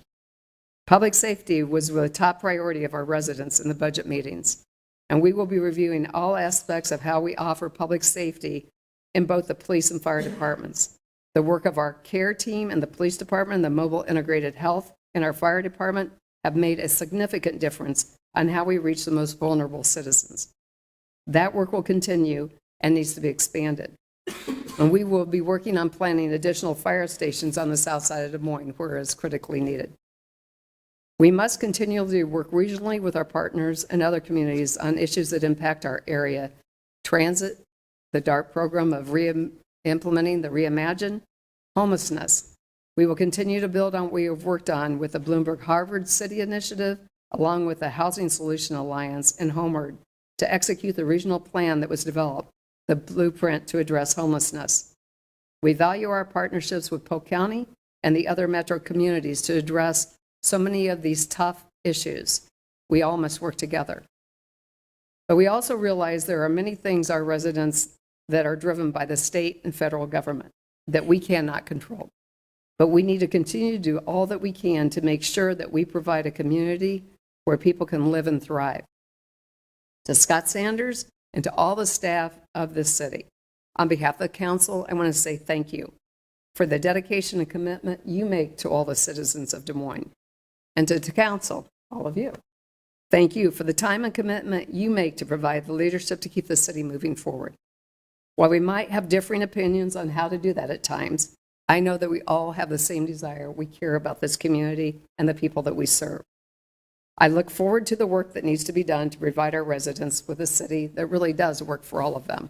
Public safety was the top priority of our residents in the budget meetings, and we will be reviewing all aspects of how we offer public safety in both the police and fire departments. The work of our care team and the police department and the mobile integrated health in our fire department have made a significant difference on how we reach the most vulnerable citizens. That work will continue and needs to be expanded. And we will be working on planning additional fire stations on the south side of Des Moines where it is critically needed. We must continually work regionally with our partners and other communities on issues that impact our area. Transit, the DART program of implementing the Reimagine, homelessness. We will continue to build on what we have worked on with the Bloomberg Harvard City Initiative, along with the Housing Solution Alliance and Homeward, to execute the regional plan that was developed, the blueprint to address homelessness. We value our partnerships with Polk County and the other metro communities to address so many of these tough issues. We all must work together. But we also realize there are many things our residents that are driven by the state and federal government that we cannot control. But we need to continue to do all that we can to make sure that we provide a community where people can live and thrive. To Scott Sanders and to all the staff of this city, on behalf of the council, I want to say thank you for the dedication and commitment you make to all the citizens of Des Moines. And to the council, all of you, thank you for the time and commitment you make to provide the leadership to keep the city moving forward. While we might have differing opinions on how to do that at times, I know that we all have the same desire. We care about this community and the people that we serve. I look forward to the work that needs to be done to provide our residents with a city that really does work for all of them.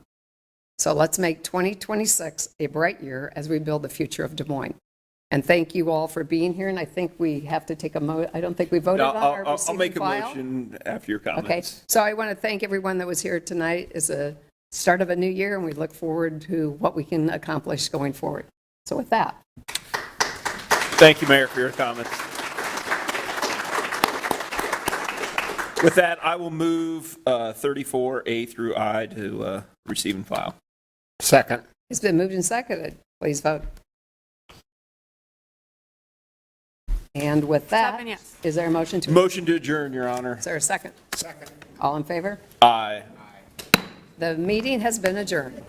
So let's make 2026 a bright year as we build the future of Des Moines. And thank you all for being here. And I think we have to take I don't think we voted on our I'll receiving make a file. motion after your comments. Okay, so I want to thank everyone that was here tonight. It's a start of a new year, and we look forward to what we can accomplish going forward. So with that. Thank you, Mayor, for your comments. With that, I will move 34A through I to receive and file. Second. It's been moved and seconded. Please vote. And with that, 7 yes. is there a motion to? Motion to adjourn, Your Honor. Is there a second? Second. All in favor? Aye. The meeting has been adjourned.